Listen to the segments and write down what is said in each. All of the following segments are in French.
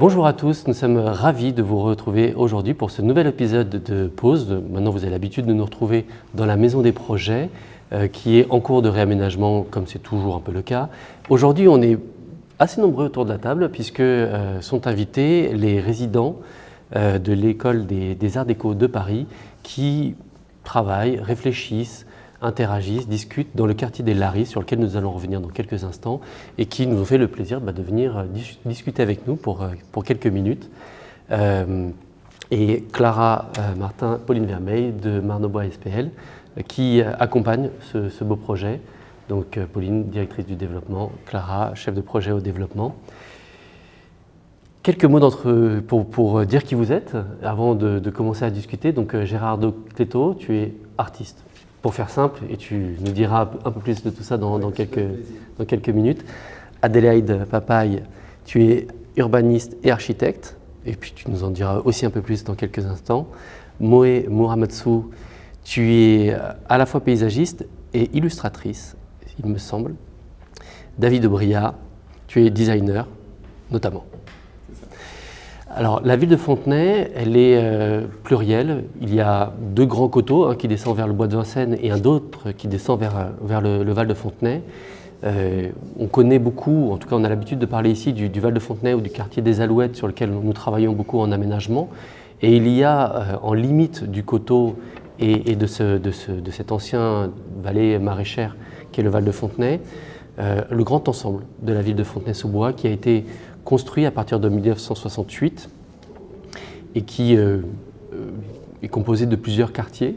Bonjour à tous, nous sommes ravis de vous retrouver aujourd'hui pour ce nouvel épisode de Pause. Maintenant, vous avez l'habitude de nous retrouver dans la Maison des Projets, qui est en cours de réaménagement, comme c'est toujours un peu le cas. Aujourd'hui, on est assez nombreux autour de la table, puisque sont invités les résidents de l'École des Arts Déco de Paris, qui travaillent, réfléchissent, interagissent, discutent dans le quartier des Laris, sur lequel nous allons revenir dans quelques instants, et qui nous ont fait le plaisir de venir discuter avec nous pour quelques minutes. Et Clara Martin, Pauline Vermeil de Marne-au-Bois SPL, qui accompagnent ce beau projet. Donc Pauline, directrice du développement, Clara, chef de projet au développement. Quelques mots pour dire qui vous êtes, avant de commencer à discuter. Donc Gérardo Cléto, tu es artiste. Pour faire simple, et tu nous diras un peu plus de tout ça dans quelques minutes. Adélaïde Papaye, tu es urbaniste et architecte, et puis tu nous en diras aussi un peu plus dans quelques instants. Moé Muramatsu, tu es à la fois paysagiste et illustratrice, il me semble. David Aubria, tu es designer, notamment. Alors, la ville de Fontenay, elle est plurielle. Il y a deux grands coteaux, un qui descend vers le bois de Vincennes et un autre qui descend vers le Val de Fontenay. On connaît beaucoup, en tout cas on a l'habitude de parler ici du Val de Fontenay ou du quartier des Alouettes, sur lequel nous travaillons beaucoup en aménagement. Et il y a en limite du coteau et de cette ancienne vallée maraîchère qui est le Val de Fontenay, le grand ensemble de la ville de Fontenay-sous-Bois, qui a été construit à partir de 1968 et qui est composé de plusieurs quartiers,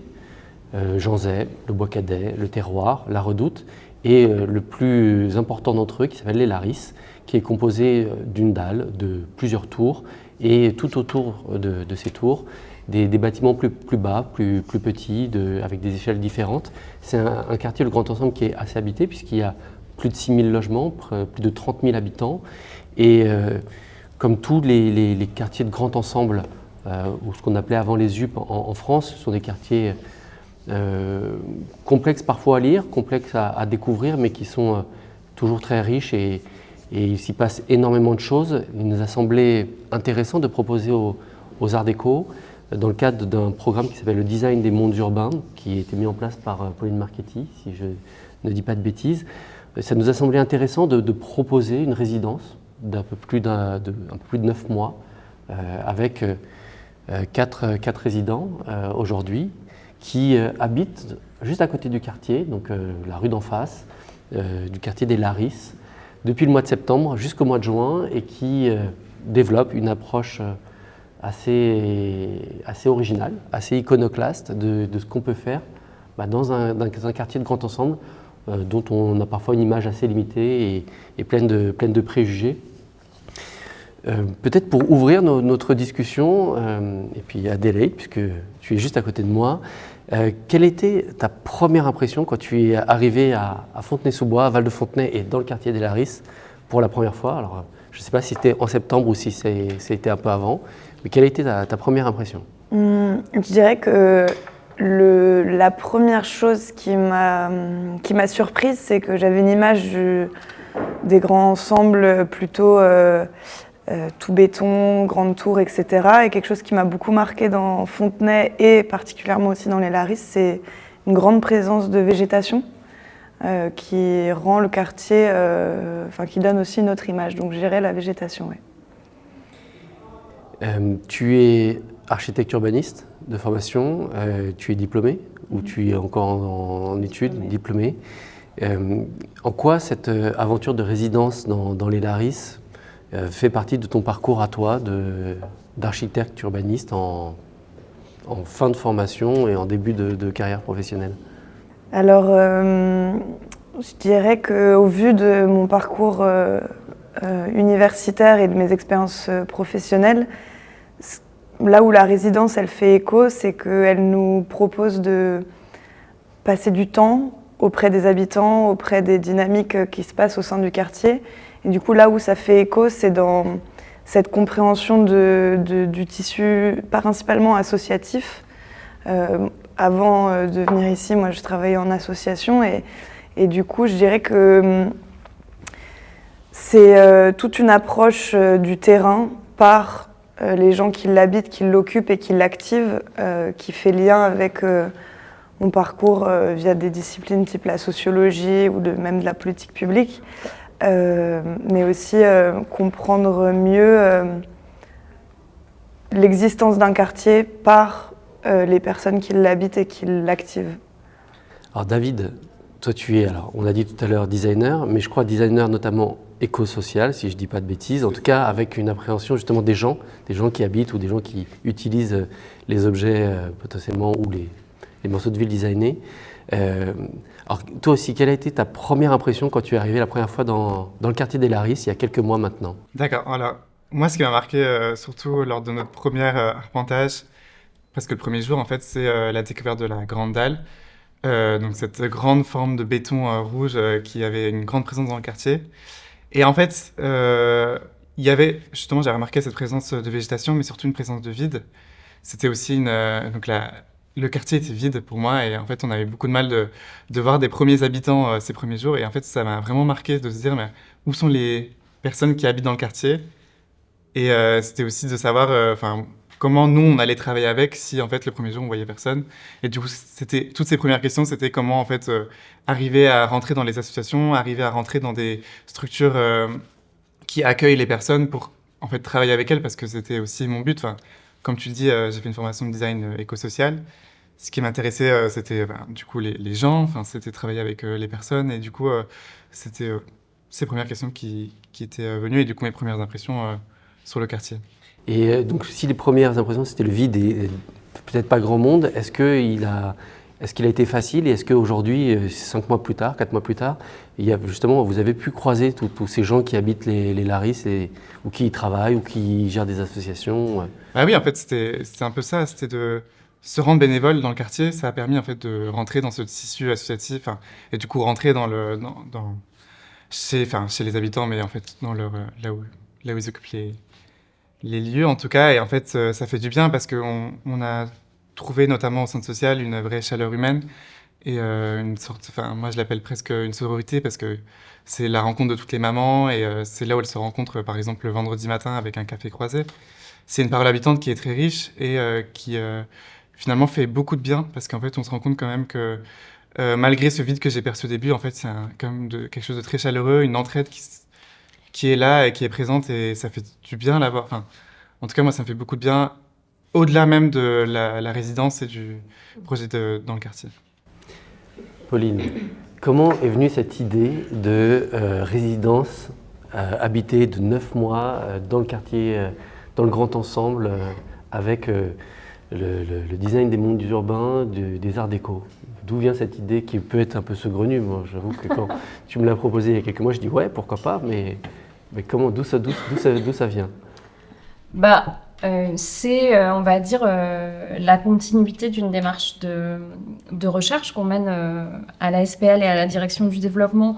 Janzay, le Bois-Cadet, le Terroir, la Redoute, et le plus important d'entre eux qui s'appelle les Laris, qui est composé d'une dalle, de plusieurs tours, et tout autour de ces tours, des bâtiments plus bas, plus petits, avec des échelles différentes. C'est un quartier, le Grand Ensemble, qui est assez habité puisqu'il y a plus de 6 000 logements, plus de 30 000 habitants. Et comme tous les quartiers de grand ensemble, ou ce qu'on appelait avant les UP en France, ce sont des quartiers complexes parfois à lire, complexes à découvrir, mais qui sont toujours très riches et il s'y passe énormément de choses. Il nous a semblé intéressant de proposer aux Arts Déco, dans le cadre d'un programme qui s'appelle le design des mondes urbains, qui a été mis en place par Pauline Marchetti, si je ne dis pas de bêtises. Ça nous a semblé intéressant de proposer une résidence d'un peu plus de 9 mois, avec 4 résidents aujourd'hui, qui habitent juste à côté du quartier, donc la rue d'en face, du quartier des Laris, depuis le mois de septembre jusqu'au mois de juin, et qui développent une approche assez originale, assez iconoclaste de ce qu'on peut faire dans un quartier de grand ensemble, dont on a parfois une image assez limitée et pleine de préjugés. Peut-être pour ouvrir notre discussion, et puis Adélaïde, puisque tu es juste à côté de moi, quelle était ta première impression quand tu es arrivé à Fontenay-sous-Bois, à Val-de-Fontenay et dans le quartier des Laris pour la première fois? Alors, je ne sais pas si c'était en septembre ou si c'était un peu avant, mais quelle était ta première impression? Je dirais que la première chose qui m'a surprise, c'est que j'avais une image des grands ensembles plutôt tout béton, grande tour, etc. Et quelque chose qui m'a beaucoup marqué dans Fontenay et particulièrement aussi dans les Laris, c'est une grande présence de végétation qui rend le quartier, qui donne aussi une autre image. Donc je dirais la végétation, oui. Tu es architecte urbaniste de formation, tu es diplômé ou tu es encore en études, diplômé. En quoi cette aventure de résidence dans les Laris fait partie de ton parcours à toi d'architecte urbaniste en fin de formation et en début de carrière professionnelle? Alors, je dirais qu'au vu de mon parcours universitaire et de mes expériences professionnelles, là où la résidence elle fait écho, c'est qu'elle nous propose de passer du temps auprès des habitants, auprès des dynamiques qui se passent au sein du quartier. Et du coup, là où ça fait écho, c'est dans cette compréhension du tissu principalement associatif. Avant de venir ici, moi, je travaillais en association et du coup, je dirais que c'est toute une approche du terrain par les gens qui l'habitent, qui l'occupent et qui l'activent, qui fait lien avec mon parcours via des disciplines type la sociologie ou même de la politique publique, mais aussi comprendre mieux l'existence d'un quartier par les personnes qui l'habitent et qui l'activent. Alors David, toi tu es, alors on a dit tout à l'heure designer, mais je crois designer notamment éco-social, si je ne dis pas de bêtises, en tout cas avec une appréhension justement des gens qui habitent ou des gens qui utilisent les objets potentiellement ou les morceaux de ville designés. Alors toi aussi, quelle a été ta première impression quand tu es arrivé la première fois dans le quartier des Larisses, il y a quelques mois maintenant? D'accord, alors moi ce qui m'a marqué surtout lors de notre premier arpentage, presque le premier jour en fait, c'est la découverte de la Grande Dalle. Donc cette grande forme de béton rouge qui avait une grande présence dans le quartier. Et en fait, il y avait, justement, j'ai remarqué cette présence de végétation, mais surtout une présence de vide. C'était aussi le quartier était vide pour moi, et en fait, on avait beaucoup de mal de voir des premiers habitants ces premiers jours. Et en fait, ça m'a vraiment marqué de se dire, mais où sont les personnes qui habitent dans le quartier? Et c'était aussi de savoir, comment nous, on allait travailler avec si, en fait, le premier jour, on voyait personne. Et du coup, toutes ces premières questions, c'était comment, en fait, arriver à rentrer dans les associations, arriver à rentrer dans des structures qui accueillent les personnes pour, en fait, travailler avec elles, parce que c'était aussi mon but. Enfin, comme tu le dis, j'ai fait une formation de design éco-social. Ce qui m'intéressait, c'était, du coup, les gens, enfin, c'était travailler avec les personnes. Et du coup, c'était ces premières questions qui étaient venues, et du coup, mes premières impressions sur le quartier. Et donc, si les premières impressions, c'était le vide et peut-être pas grand monde, est-ce qu'il a été facile et est-ce qu'aujourd'hui, 5 mois plus tard, 4 mois plus tard, justement, vous avez pu croiser tous ces gens qui habitent les Larisses ou qui y travaillent ou qui gèrent des associations? Ah oui, en fait, c'était un peu ça, c'était de se rendre bénévole dans le quartier. Ça a permis en fait de rentrer dans ce tissu associatif et du coup rentrer chez les habitants, mais en fait dans là où ils occupent les lieux en tout cas. Et en fait, ça fait du bien parce qu'on a trouvé notamment au centre social une vraie chaleur humaine et une sorte, moi je l'appelle presque une sororité parce que c'est la rencontre de toutes les mamans et c'est là où elles se rencontrent, par exemple le vendredi matin avec un café croisé. C'est une parole habitante qui est très riche et qui finalement fait beaucoup de bien parce qu'en fait on se rend compte quand même que malgré ce vide que j'ai perçu au début, en fait c'est quand même quelque chose de très chaleureux, une entraide qui est là et qui est présente et ça fait du bien à l'avoir. Enfin, en tout cas moi ça me fait beaucoup de bien au-delà même de la résidence et du projet dans le quartier. Pauline, comment est venue cette idée de résidence habitée de 9 mois dans le quartier, dans le grand ensemble, avec le design des mondes urbains, des arts déco? D'où vient cette idée qui peut être un peu saugrenue? Moi, j'avoue que quand tu me l'as proposé il y a quelques mois, je dis ouais, pourquoi pas, mais comment, d'où ça vient? C'est, on va dire, la continuité d'une démarche de recherche qu'on mène à la SPL et à la direction du développement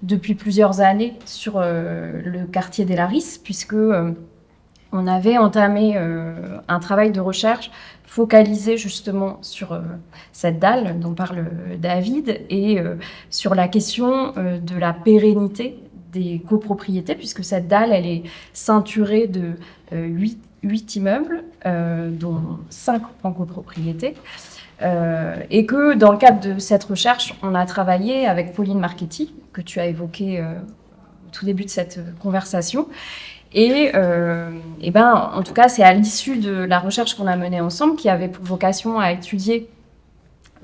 depuis plusieurs années sur le quartier des Larisses, puisque on avait entamé un travail de recherche focalisé justement sur cette dalle dont parle David et sur la question de la pérennité des copropriétés, puisque cette dalle, elle est ceinturée de 8 immeubles, dont 5 en copropriété. Et que dans le cadre de cette recherche, on a travaillé avec Pauline Marchetti, que tu as évoqué au tout début de cette conversation. Et en tout cas, c'est à l'issue de la recherche qu'on a menée ensemble qui avait pour vocation à étudier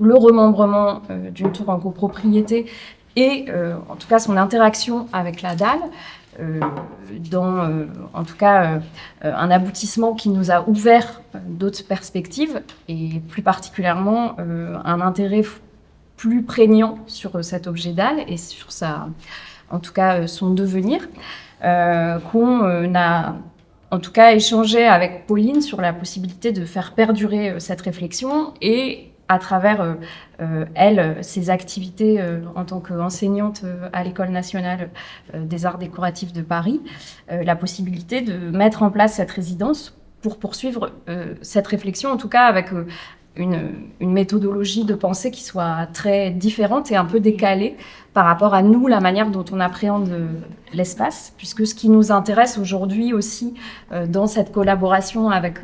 le remembrement d'une tour en copropriété et en tout cas son interaction avec la dalle, en tout cas un aboutissement qui nous a ouvert d'autres perspectives et plus particulièrement un intérêt plus prégnant sur cet objet dalle et sur en tout cas son devenir, qu'on a en tout cas échangé avec Pauline sur la possibilité de faire perdurer cette réflexion et à travers, elle, ses activités en tant qu'enseignante à l'École nationale des arts décoratifs de Paris, la possibilité de mettre en place cette résidence pour poursuivre cette réflexion, en tout cas avec une méthodologie de pensée qui soit très différente et un peu décalée par rapport à nous, la manière dont on appréhende l'espace, puisque ce qui nous intéresse aujourd'hui aussi dans cette collaboration avec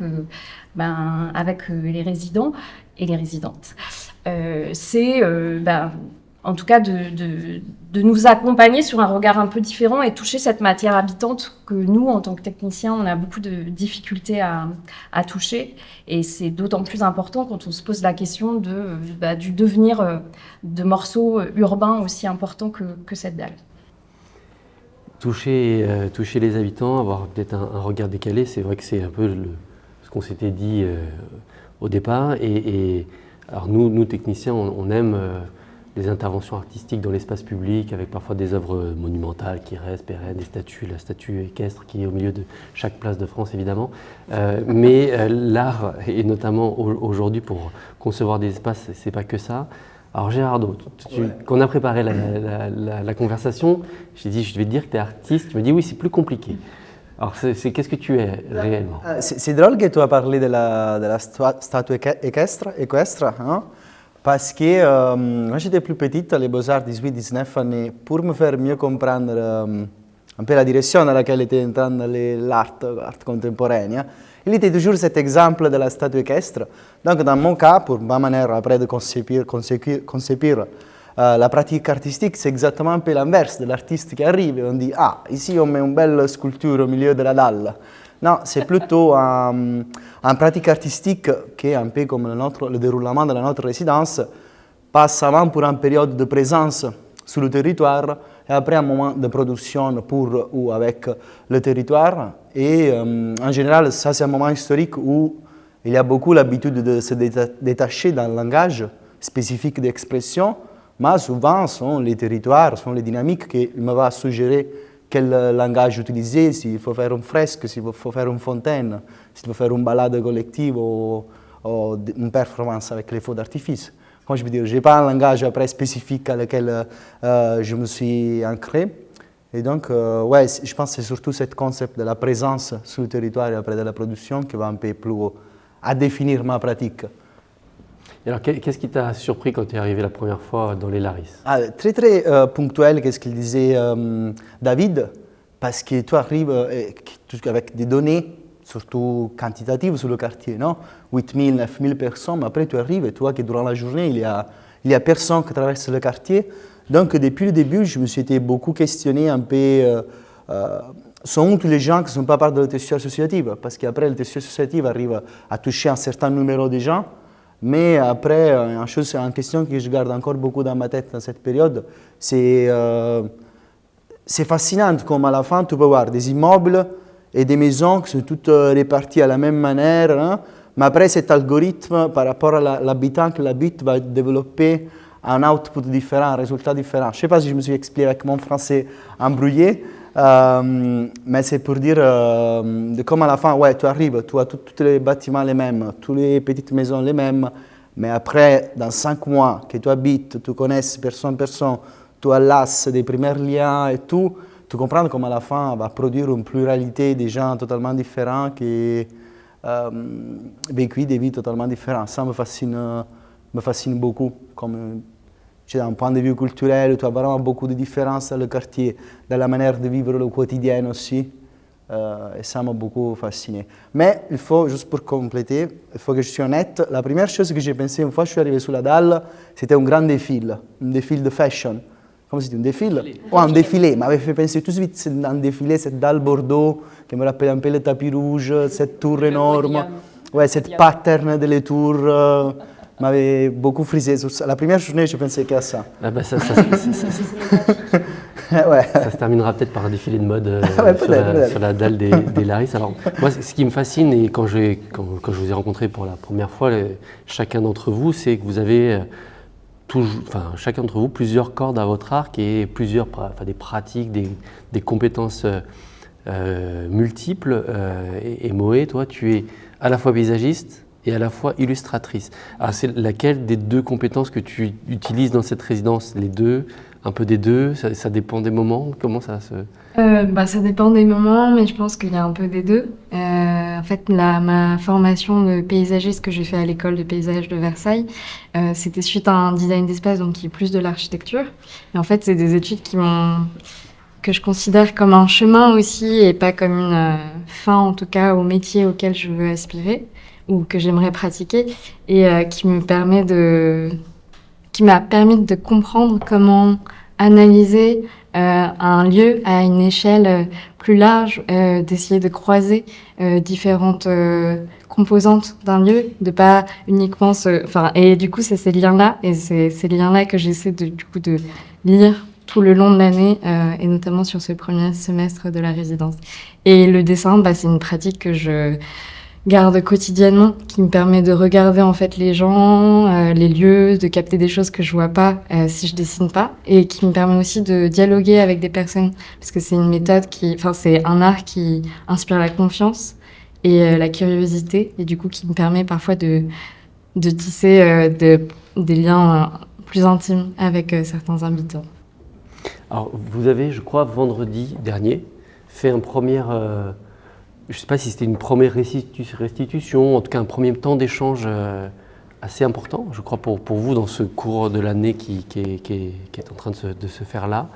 les résidents et les résidentes, c'est en tout cas de nous accompagner sur un regard un peu différent et toucher cette matière habitante que nous, en tant que techniciens, on a beaucoup de difficultés à toucher. Et c'est d'autant plus important quand on se pose la question du devenir de morceaux urbains aussi importants que cette dalle. Toucher les habitants, avoir peut-être un regard décalé, c'est vrai que c'est un peu ce qu'on s'était dit au départ. Et alors nous techniciens, on aime les interventions artistiques dans l'espace public, avec parfois des œuvres monumentales qui restent pérennes, des statues, la statue équestre qui est au milieu de chaque place de France évidemment. Mais l'art, et notamment aujourd'hui pour concevoir des espaces, c'est pas que ça. Alors Gérardo, quand on a préparé la conversation, j'ai dit je vais te dire que tu es artiste, tu me dis oui c'est plus compliqué. Alors qu'est-ce que tu es réellement? C'est drôle que tu as parlé de la statue équestre, hein? Parce que quand j'étais plus petite, les Beaux-Arts, 18-19 ans, pour me faire mieux comprendre un peu la direction dans laquelle était en train d'aller l'art contemporaine, il était toujours cet exemple de la statue équestre. Donc dans mon cas, pour ma manière après de concevoir la pratique artistique, c'est exactement un peu l'inverse de l'artiste qui arrive et on dit « Ah, ici on met une belle sculpture au milieu de la dalle ». Non, c'est plutôt une pratique artistique qui est un peu comme le déroulement de notre résidence, passe avant pour une période de présence sur le territoire et après un moment de production pour ou avec le territoire. Et en général, ça c'est un moment historique où il y a beaucoup l'habitude de se détacher d'un langage spécifique d'expression, mais souvent sont les territoires, sont les dynamiques qui me vont suggérer quel langage utiliser, s'il faut faire une fresque, s'il faut faire une fontaine, s'il faut faire une balade collective ou une performance avec les feux d'artifice. Comme je veux dire, je n'ai pas un langage après spécifique à lequel je me suis ancré. Et donc, ouais, je pense que c'est surtout ce concept de la présence sur le territoire et après de la production qui va un peu plus à définir ma pratique. Et alors, qu'est-ce qui t'a surpris quand tu es arrivé la première fois dans les Larisses? Très très ponctuel, qu'est-ce qu'il disait David, parce que tu arrives avec des données, surtout quantitatives sur le quartier, non? 8 000, 9 000 personnes, mais après tu arrives et tu vois que durant la journée, il y a personne qui traverse le quartier. Donc depuis le début, je me suis été beaucoup questionné un peu, sont où tous les gens qui ne sont pas part de la testure associative? Parce qu'après, la testure associative arrive à toucher un certain numéro de gens. Mais après, une question que je garde encore beaucoup dans ma tête dans cette période, c'est fascinant comme à la fin tu peux voir des immeubles et des maisons qui sont toutes réparties à la même manière, hein, mais après cet algorithme par rapport à l'habitant qui l'habite va développer un output différent, un résultat différent. Je ne sais pas si je me suis expliqué avec mon français embrouillé, mais c'est pour dire comme à la fin, ouais, tu arrives, tu as tous les bâtiments les mêmes, toutes les petites maisons les mêmes, mais après, dans 5 mois que tu habites, tu connais personne, tu as l'as des premiers liens et tout, tu comprends comme à la fin, va produire une pluralité de gens totalement différents qui vécu des vies totalement différentes. Ça me fascine beaucoup. Comme, d'un point de vue culturel, tu as vraiment beaucoup de différences dans le quartier, dans la manière de vivre le quotidien aussi. Et ça m'a beaucoup fasciné. Mais il faut, juste pour compléter, il faut que je sois honnête, la première chose que j'ai pensé une fois que je suis arrivé sur la dalle, c'était un grand défilé de fashion. Comment c'est un défilé? Oh, un défilé, m'avait fait penser tout de suite à un défilé, cette dalle Bordeaux, qui me rappelle un peu le tapis rouge, cette tour énorme, ouais, cette pattern de les tours. M'avait beaucoup frisé. La première journée, je pensais qu'à ça. Ah bah ça ouais. Ça se terminera peut-être par un défilé de mode ouais, sur la dalle des Larisses. Alors, moi, ce qui me fascine, et quand je vous ai rencontré pour la première fois, chacun d'entre vous, c'est que vous avez chacun d'entre vous plusieurs cordes à votre arc et des pratiques, des compétences multiples. Et Moé, toi, tu es à la fois paysagiste, et à la fois illustratrice. Alors c'est laquelle des deux compétences que tu utilises dans cette résidence? Les deux? Un peu des deux? Ça dépend des moments? Comment ça se... Ça dépend des moments, mais je pense qu'il y a un peu des deux. En fait, ma formation de paysagiste que j'ai fait à l'école de paysage de Versailles, c'était suite à un design d'espace, donc qui est plus de l'architecture. Et en fait, c'est des études que je considère comme un chemin aussi, et pas comme une fin, en tout cas, au métier auquel je veux aspirer, ou que j'aimerais pratiquer, et qui m'a permis de comprendre comment analyser un lieu à une échelle plus large, d'essayer de croiser différentes composantes d'un lieu, de pas uniquement et du coup c'est ces liens-là, et c'est ces liens-là que j'essaie de lire tout le long de l'année, et notamment sur ce premier semestre de la résidence. Et le dessin, c'est une pratique que je garde quotidiennement, qui me permet de regarder en fait les gens, les lieux, de capter des choses que je vois pas si je dessine pas, et qui me permet aussi de dialoguer avec des personnes, parce que c'est une méthode c'est un art qui inspire la confiance et la curiosité, et du coup qui me permet parfois de tisser des liens plus intimes avec certains habitants. Alors vous avez, je crois, vendredi dernier, fait un premier... je ne sais pas si c'était une première restitution, en tout cas un premier temps d'échange assez important, je crois, pour vous dans ce cours de l'année qui est en train de se faire là,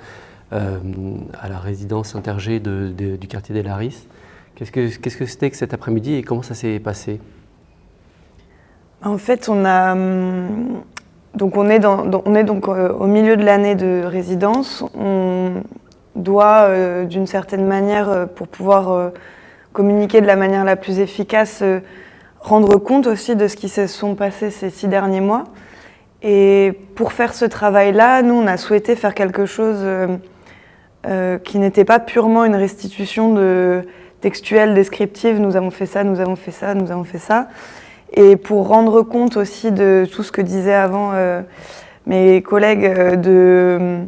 à la résidence Intergé du quartier des Larisses. Qu'est-ce que c'était que cet après-midi et comment ça s'est passé? En fait, on est donc au milieu de l'année de résidence. On doit, d'une certaine manière, pour pouvoir communiquer de la manière la plus efficace, rendre compte aussi de ce qui se sont passés ces 6 derniers mois. Et pour faire ce travail-là, nous, on a souhaité faire quelque chose qui n'était pas purement une restitution textuelle, descriptive, nous avons fait ça, nous avons fait ça, nous avons fait ça. Et pour rendre compte aussi de tout ce que disaient avant mes collègues de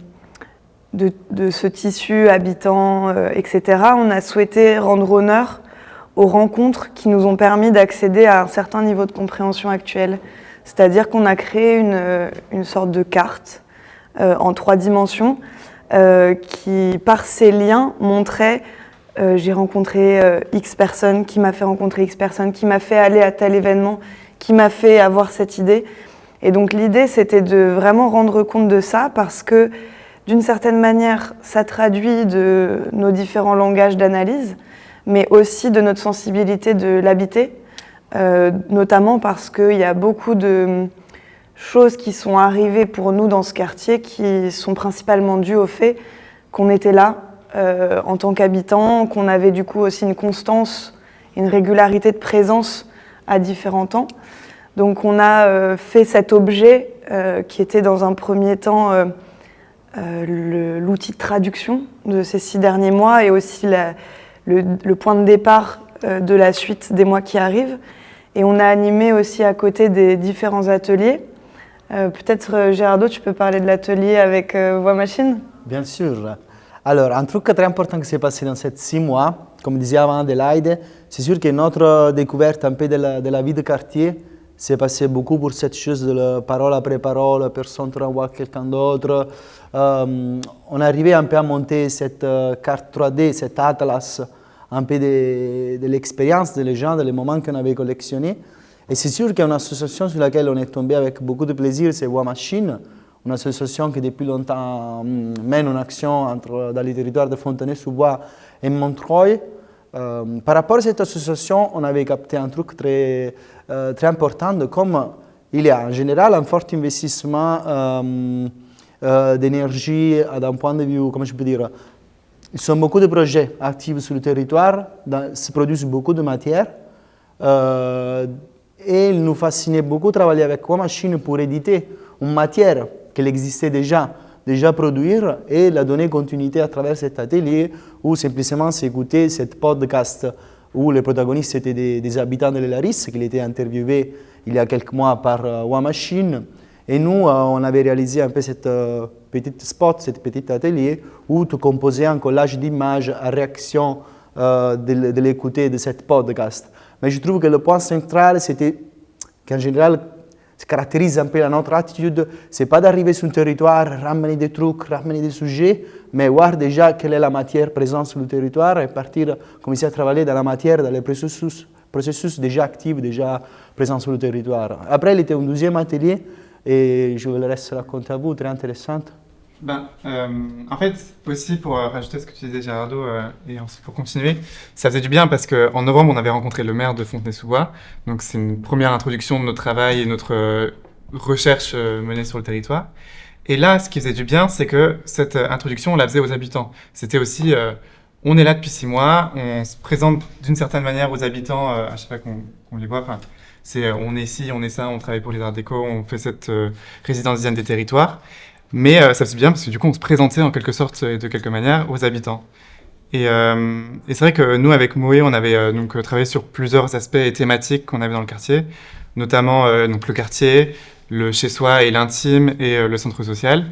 ce tissu habitant, etc., on a souhaité rendre honneur aux rencontres qui nous ont permis d'accéder à un certain niveau de compréhension actuelle. C'est-à-dire qu'on a créé une sorte de carte en 3 dimensions qui, par ces liens, montrait j'ai rencontré X personnes, qui m'a fait rencontrer X personnes, qui m'a fait aller à tel événement, qui m'a fait avoir cette idée. Et donc l'idée, c'était de vraiment rendre compte de ça parce que, d'une certaine manière, ça traduit de nos différents langages d'analyse, mais aussi de notre sensibilité de l'habiter, notamment parce qu'il y a beaucoup de choses qui sont arrivées pour nous dans ce quartier qui sont principalement dues au fait qu'on était là en tant qu'habitants, qu'on avait du coup aussi une constance, une régularité de présence à différents temps. Donc on a fait cet objet qui était dans un premier temps l'outil de traduction de ces 6 derniers mois et aussi le point de départ de la suite des mois qui arrivent. Et on a animé aussi à côté des différents ateliers. Peut-être, Gerardo, tu peux parler de l'atelier avec Voix Machine? Bien sûr. Alors, un truc très important qui s'est passé dans ces 6 mois, comme disait avant Adélaïde, c'est sûr que notre découverte un peu de la vie de quartier s'est passé beaucoup pour cette chose de la parole après parole, personne ne renvoie quelqu'un d'autre. On arrivait un peu à monter cette carte 3D, cet atlas, un peu de l'expérience des gens, des moments qu'on avait collectionnés. Et c'est sûr qu'il y a une association sur laquelle on est tombé avec beaucoup de plaisir, c'est Voix Machine, une association qui depuis longtemps mène une action dans les territoires de Fontenay-sous-Bois et Montreuil. Par rapport à cette association, on avait capté un truc très important de comme il y a en général un fort investissement d'énergie d'un point de vue, comment je peux dire, il y a beaucoup de projets actifs sur le territoire, se produisent beaucoup de matières et il nous fascinait beaucoup de travailler avec Voix Machine pour éditer une matière qui existait déjà produire et la donner continuité à travers cet atelier ou simplement s'écouter cette podcast où les protagonistes étaient des habitants de Larisses qui étaient interviewés il y a quelques mois par Voix Machine. Et nous, on avait réalisé un peu cette petite spot, cet petit atelier où tu composais un collage d'images à réaction de l'écouter de cette podcast. Mais je trouve que le point central, c'était qu'en général, ça caractérise un peu notre attitude. Ce n'est pas d'arriver sur un territoire, ramener des trucs, ramener des sujets, mais voir déjà quelle est la matière présente sur le territoire et partir, commencer à travailler dans la matière, dans les processus déjà actifs, déjà présents sur le territoire. Après, il était un deuxième atelier et je vous le laisse raconter à vous, très intéressant. En fait, aussi pour rajouter ce que tu disais Gerardo, et ensuite pour continuer, ça faisait du bien parce qu'en novembre, on avait rencontré le maire de Fontenay-sous-Bois. Donc c'est une première introduction de notre travail et notre recherche menée sur le territoire. Et là, ce qui faisait du bien, c'est que cette introduction, on la faisait aux habitants. C'était aussi, on est là depuis 6 mois, on se présente d'une certaine manière aux habitants à chaque fois qu'on les voit. Enfin, on est ici, on est ça, on travaille pour les Arts Déco, on fait cette résidence design des territoires. Mais ça faisait bien parce que du coup, on se présentait en quelque sorte et de quelque manière aux habitants. Et c'est vrai que nous, avec Moé, on avait donc travaillé sur plusieurs aspects et thématiques qu'on avait dans le quartier, notamment donc le quartier, le chez-soi et l'intime et le centre social.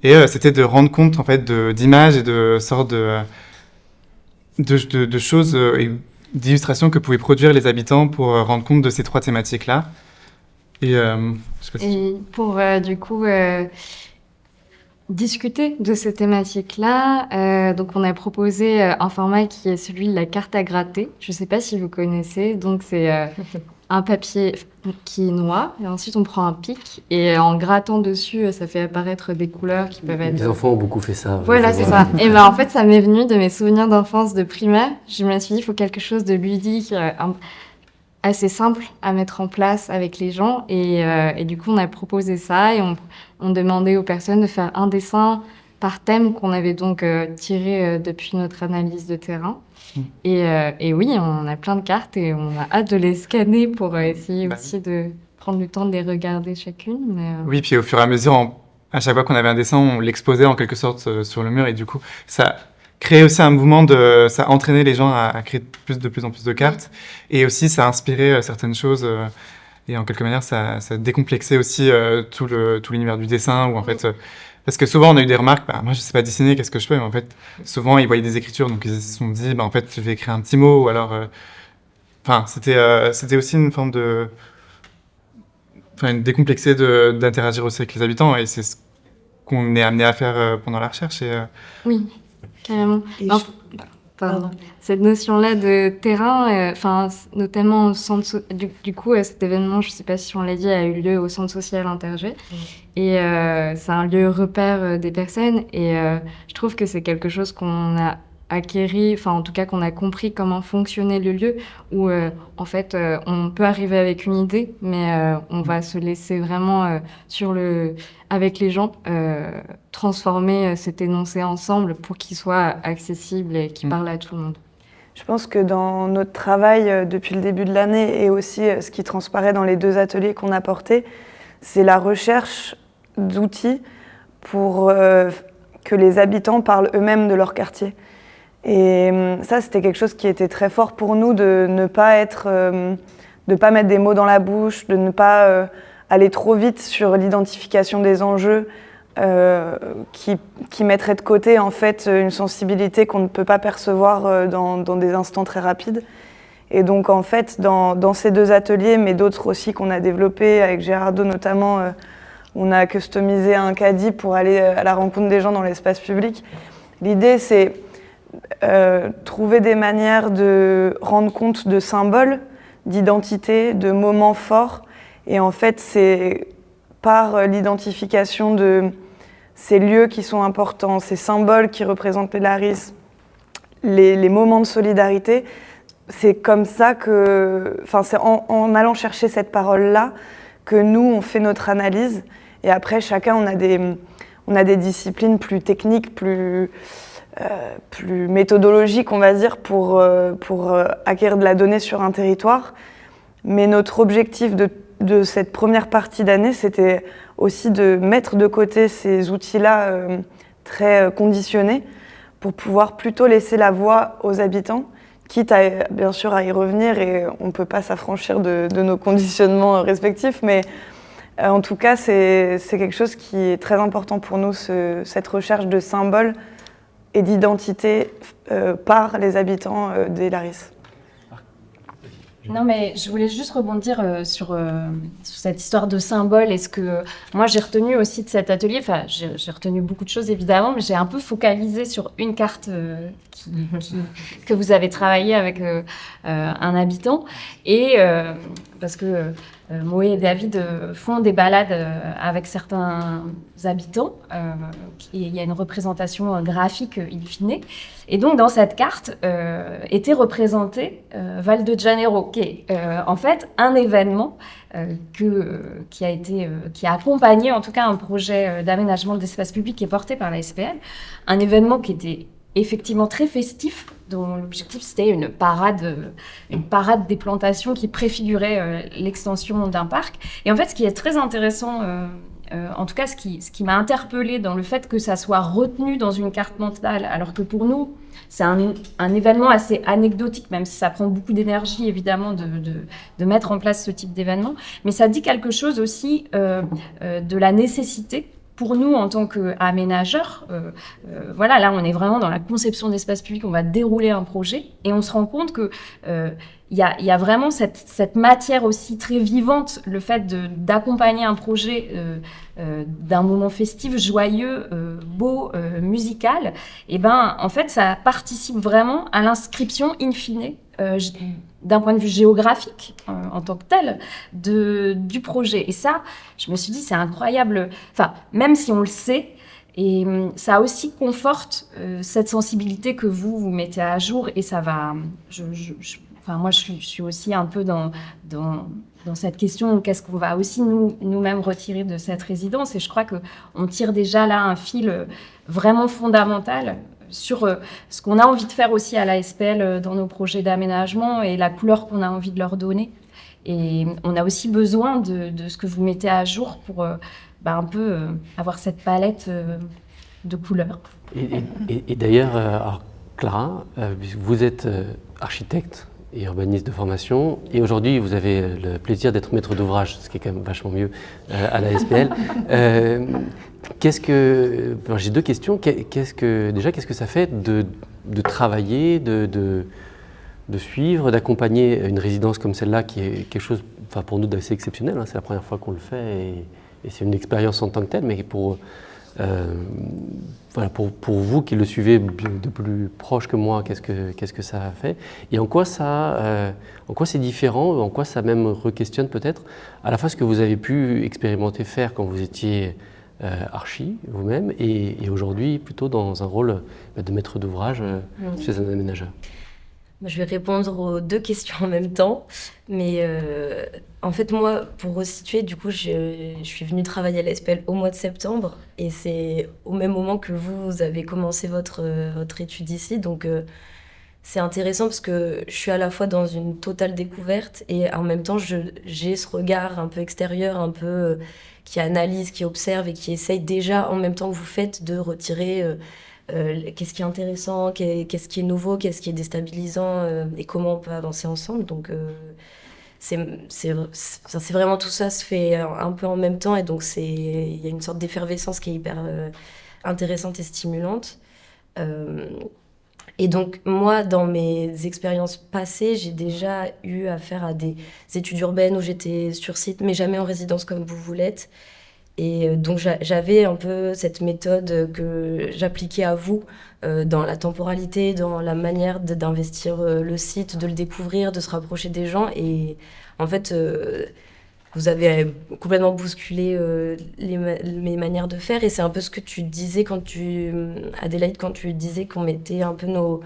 Et c'était de rendre compte en fait d'images et de sortes de choses et d'illustrations que pouvaient produire les habitants pour rendre compte de ces 3 thématiques-là. Et, je sais pas si Et pour du coup discuter de ces thématiques-là, donc on a proposé un format qui est celui de la carte à gratter. Je ne sais pas si vous connaissez, donc c'est un papier qui est noir et ensuite on prend un pic et en grattant dessus, ça fait apparaître des couleurs qui peuvent être... Les enfants ont beaucoup fait ça. Voilà, c'est ça. Et ben en fait, ça m'est venu de mes souvenirs d'enfance de primaire. Je me suis dit, il faut quelque chose de ludique, assez simple à mettre en place avec les gens. Et du coup, on a proposé ça et on demandait aux personnes de faire un dessin par thème qu'on avait donc tiré depuis notre analyse de terrain. Et oui, on a plein de cartes et on a hâte de les scanner pour essayer aussi de prendre le temps de les regarder chacune. Mais, Oui, puis au fur et à mesure, à chaque fois qu'on avait un dessin, on l'exposait en quelque sorte sur le mur et du coup, ça créait aussi un mouvement ça entraînait les gens à créer de plus en plus de cartes et aussi ça inspirait certaines choses et en quelque manière, ça décomplexait aussi tout l'univers du dessin où en fait... parce que souvent, on a eu des remarques, moi, je sais pas dessiner, qu'est-ce que je fais? Mais en fait, souvent, ils voyaient des écritures, donc ils se sont dit, en fait, je vais écrire un petit mot, ou alors... Enfin, c'était aussi une forme de... Enfin, une décomplexée d'interagir aussi avec les habitants, et c'est ce qu'on est amené à faire pendant la recherche. Oui, carrément. Pardon. Cette notion-là de terrain, notamment au centre... Du coup, cet événement, je ne sais pas si on l'a dit, a eu lieu au centre social Intergé. Et c'est un lieu repère des personnes. Et je trouve que c'est quelque chose qu'on a acquéri, enfin en tout cas qu'on a compris comment fonctionnait le lieu, où en fait on peut arriver avec une idée, mais on va se laisser vraiment avec les gens transformer cet énoncé ensemble pour qu'il soit accessible et qu'il parle à tout le monde. Je pense que dans notre travail depuis le début de l'année et aussi ce qui transparaît dans les 2 ateliers qu'on a portés, c'est la recherche d'outils pour que les habitants parlent eux-mêmes de leur quartier. Et ça, c'était quelque chose qui était très fort pour nous, de ne pas mettre des mots dans la bouche, de ne pas aller trop vite sur l'identification des enjeux qui mettraient de côté en fait une sensibilité qu'on ne peut pas percevoir dans des instants très rapides. Et donc en fait, dans ces 2 ateliers, mais d'autres aussi qu'on a développés avec Gerardo notamment, on a customisé un caddie pour aller à la rencontre des gens dans l'espace public. L'idée, c'est trouver des manières de rendre compte de symboles, d'identités, de moments forts. Et en fait, c'est par l'identification de ces lieux qui sont importants, ces symboles qui représentent les Larisses, les moments de solidarité, c'est comme ça que... Enfin, c'est en allant chercher cette parole-là que nous, on fait notre analyse. Et après, chacun, on a des disciplines plus techniques, plus méthodologique, on va dire, pour acquérir de la donnée sur un territoire. Mais notre objectif de cette première partie d'année, c'était aussi de mettre de côté ces outils-là très conditionnés pour pouvoir plutôt laisser la voix aux habitants, quitte bien sûr à y revenir, et on ne peut pas s'affranchir de nos conditionnements respectifs, mais en tout cas, c'est quelque chose qui est très important pour nous, cette recherche de symboles et d'identité par les habitants des Larisses. Non, mais je voulais juste rebondir sur cette histoire de symbole. Est-ce que moi j'ai retenu aussi de cet atelier, enfin j'ai retenu beaucoup de choses évidemment, mais j'ai un peu focalisé sur une carte que vous avez travaillé avec un habitant. Et parce que Moé et David font des balades avec certains habitants. Et il y a une représentation graphique in fine. Et donc, dans cette carte était représenté Val de Janeiro, qui est en fait un événement qui a accompagné en tout cas un projet d'aménagement d'espace public qui est porté par la SPL. Un événement qui était effectivement très festif, dont l'objectif c'était une parade des plantations qui préfigurait l'extension d'un parc. Et en fait, ce qui est très intéressant, en tout cas ce qui m'a interpellée dans le fait que ça soit retenu dans une carte mentale, alors que pour nous, c'est un événement assez anecdotique, même si ça prend beaucoup d'énergie, évidemment, de mettre en place ce type d'événement. Mais ça dit quelque chose aussi de la nécessité pour nous, en tant qu'aménageurs, voilà, là, on est vraiment dans la conception d'espace public, on va dérouler un projet, et on se rend compte que il y a vraiment cette matière aussi très vivante, le fait d'accompagner un projet d'un moment festif, joyeux, beau, musical, et ben, en fait, ça participe vraiment à l'inscription in fine d'un point de vue géographique en tant que tel du projet. Et ça, je me suis dit, c'est incroyable. Enfin, même si on le sait, et ça aussi conforte cette sensibilité que vous mettez à jour, et ça va... Enfin, moi, je suis aussi un peu dans cette question, qu'est-ce qu'on va aussi nous-mêmes retirer de cette résidence. Et je crois qu'on tire déjà là un fil vraiment fondamental sur ce qu'on a envie de faire aussi à la SPL dans nos projets d'aménagement et la couleur qu'on a envie de leur donner. Et on a aussi besoin de ce que vous mettez à jour pour un peu avoir cette palette de couleurs. Et d'ailleurs, alors, Clara, vous êtes architecte et urbaniste de formation, et aujourd'hui vous avez le plaisir d'être maître d'ouvrage, ce qui est quand même vachement mieux à la SPL. J'ai deux questions. Qu'est-ce que ça fait de travailler, de suivre, d'accompagner une résidence comme celle-là, qui est quelque chose, enfin, pour nous, d'assez exceptionnel, hein, c'est la première fois qu'on le fait, et c'est une expérience en tant que telle, mais pour vous qui le suivez de plus proche que moi, qu'est-ce que ça a fait, et en quoi c'est différent, en quoi ça même re-questionne peut-être à la fois ce que vous avez pu expérimenter faire quand vous étiez archi vous-même, et aujourd'hui plutôt dans un rôle de maître d'ouvrage chez un aménageur. Je vais répondre aux deux questions en même temps. Mais en fait, moi, pour resituer, du coup, je suis venue travailler à la SPL au mois de septembre. Et c'est au même moment que vous avez commencé votre étude ici. Donc, c'est intéressant parce que je suis à la fois dans une totale découverte et en même temps, j'ai ce regard un peu extérieur, un peu qui analyse, qui observe et qui essaye déjà, en même temps que vous faites, de retirer... qu'est-ce qui est intéressant, qu'est-ce qui est nouveau, qu'est-ce qui est déstabilisant et comment on peut avancer ensemble. Donc, c'est vraiment tout ça se fait un peu en même temps, et donc il y a une sorte d'effervescence qui est hyper intéressante et stimulante. Et donc, moi, dans mes expériences passées, j'ai déjà eu affaire à des études urbaines où j'étais sur site, mais jamais en résidence comme vous l'êtes. Et donc, j'avais un peu cette méthode que j'appliquais à vous dans la temporalité, dans la manière d'investir le site, de le découvrir, de se rapprocher des gens. Et en fait, vous avez complètement bousculé mes manières de faire. Et c'est un peu ce que tu disais Adélaïde, quand tu disais qu'on mettait un peu nos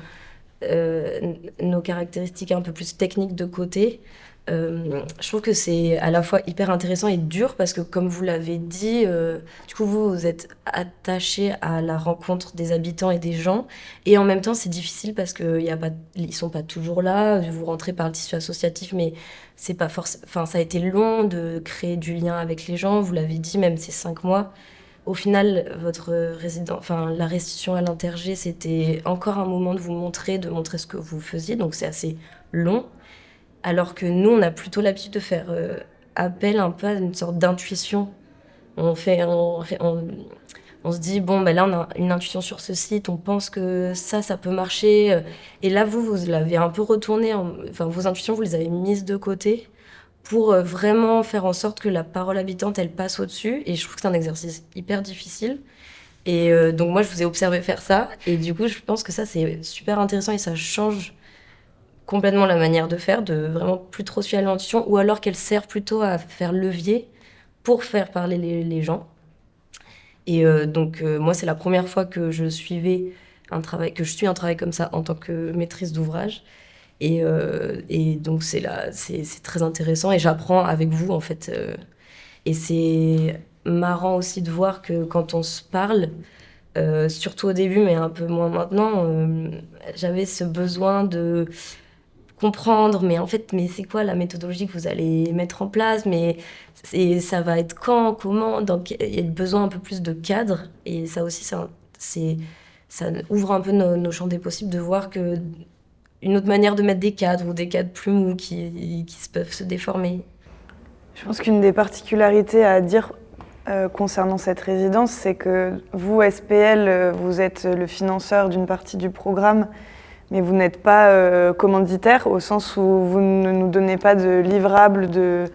caractéristiques un peu plus techniques de côté. Je trouve que c'est à la fois hyper intéressant et dur parce que, comme vous l'avez dit, du coup vous êtes attaché à la rencontre des habitants et des gens, et en même temps c'est difficile parce que ils sont pas toujours là. Vous rentrez par le tissu associatif, mais c'est pas enfin, ça a été long de créer du lien avec les gens. Vous l'avez dit, même ces 5 mois. Au final, la restitution à l'Intergé, c'était encore un moment de montrer ce que vous faisiez, donc c'est assez long. Alors que nous, on a plutôt l'habitude de faire appel un peu à une sorte d'intuition. On se dit, bon, ben là, on a une intuition sur ce site, on pense que ça peut marcher. Et là, vous l'avez un peu retourné, enfin, vos intuitions, vous les avez mises de côté pour vraiment faire en sorte que la parole habitante, elle passe au-dessus. Et je trouve que c'est un exercice hyper difficile. Et donc, moi, je vous ai observé faire ça. Et du coup, je pense que ça, c'est super intéressant et ça change complètement la manière de faire, de vraiment plus trop suivre l'intuition, ou alors qu'elle sert plutôt à faire levier pour faire parler les gens. Et donc, moi, c'est la première fois que je suis un travail comme ça en tant que maîtrise d'ouvrage. Et donc, c'est très intéressant et j'apprends avec vous, en fait. Et c'est marrant aussi de voir que quand on se parle, surtout au début, mais un peu moins maintenant, j'avais ce besoin de comprendre, mais en fait, c'est quoi la méthodologie que vous allez mettre en place, mais ça va être quand, comment, il y a besoin un peu plus de cadre, et ça aussi, ça ouvre un peu nos champs des possibles de voir que une autre manière de mettre des cadres, ou des cadres plus mous qui peuvent se déformer. Je pense qu'une des particularités à dire concernant cette résidence, c'est que vous, SPL, vous êtes le financeur d'une partie du programme, mais vous n'êtes pas commanditaire, au sens où vous ne nous donnez pas de livrables, de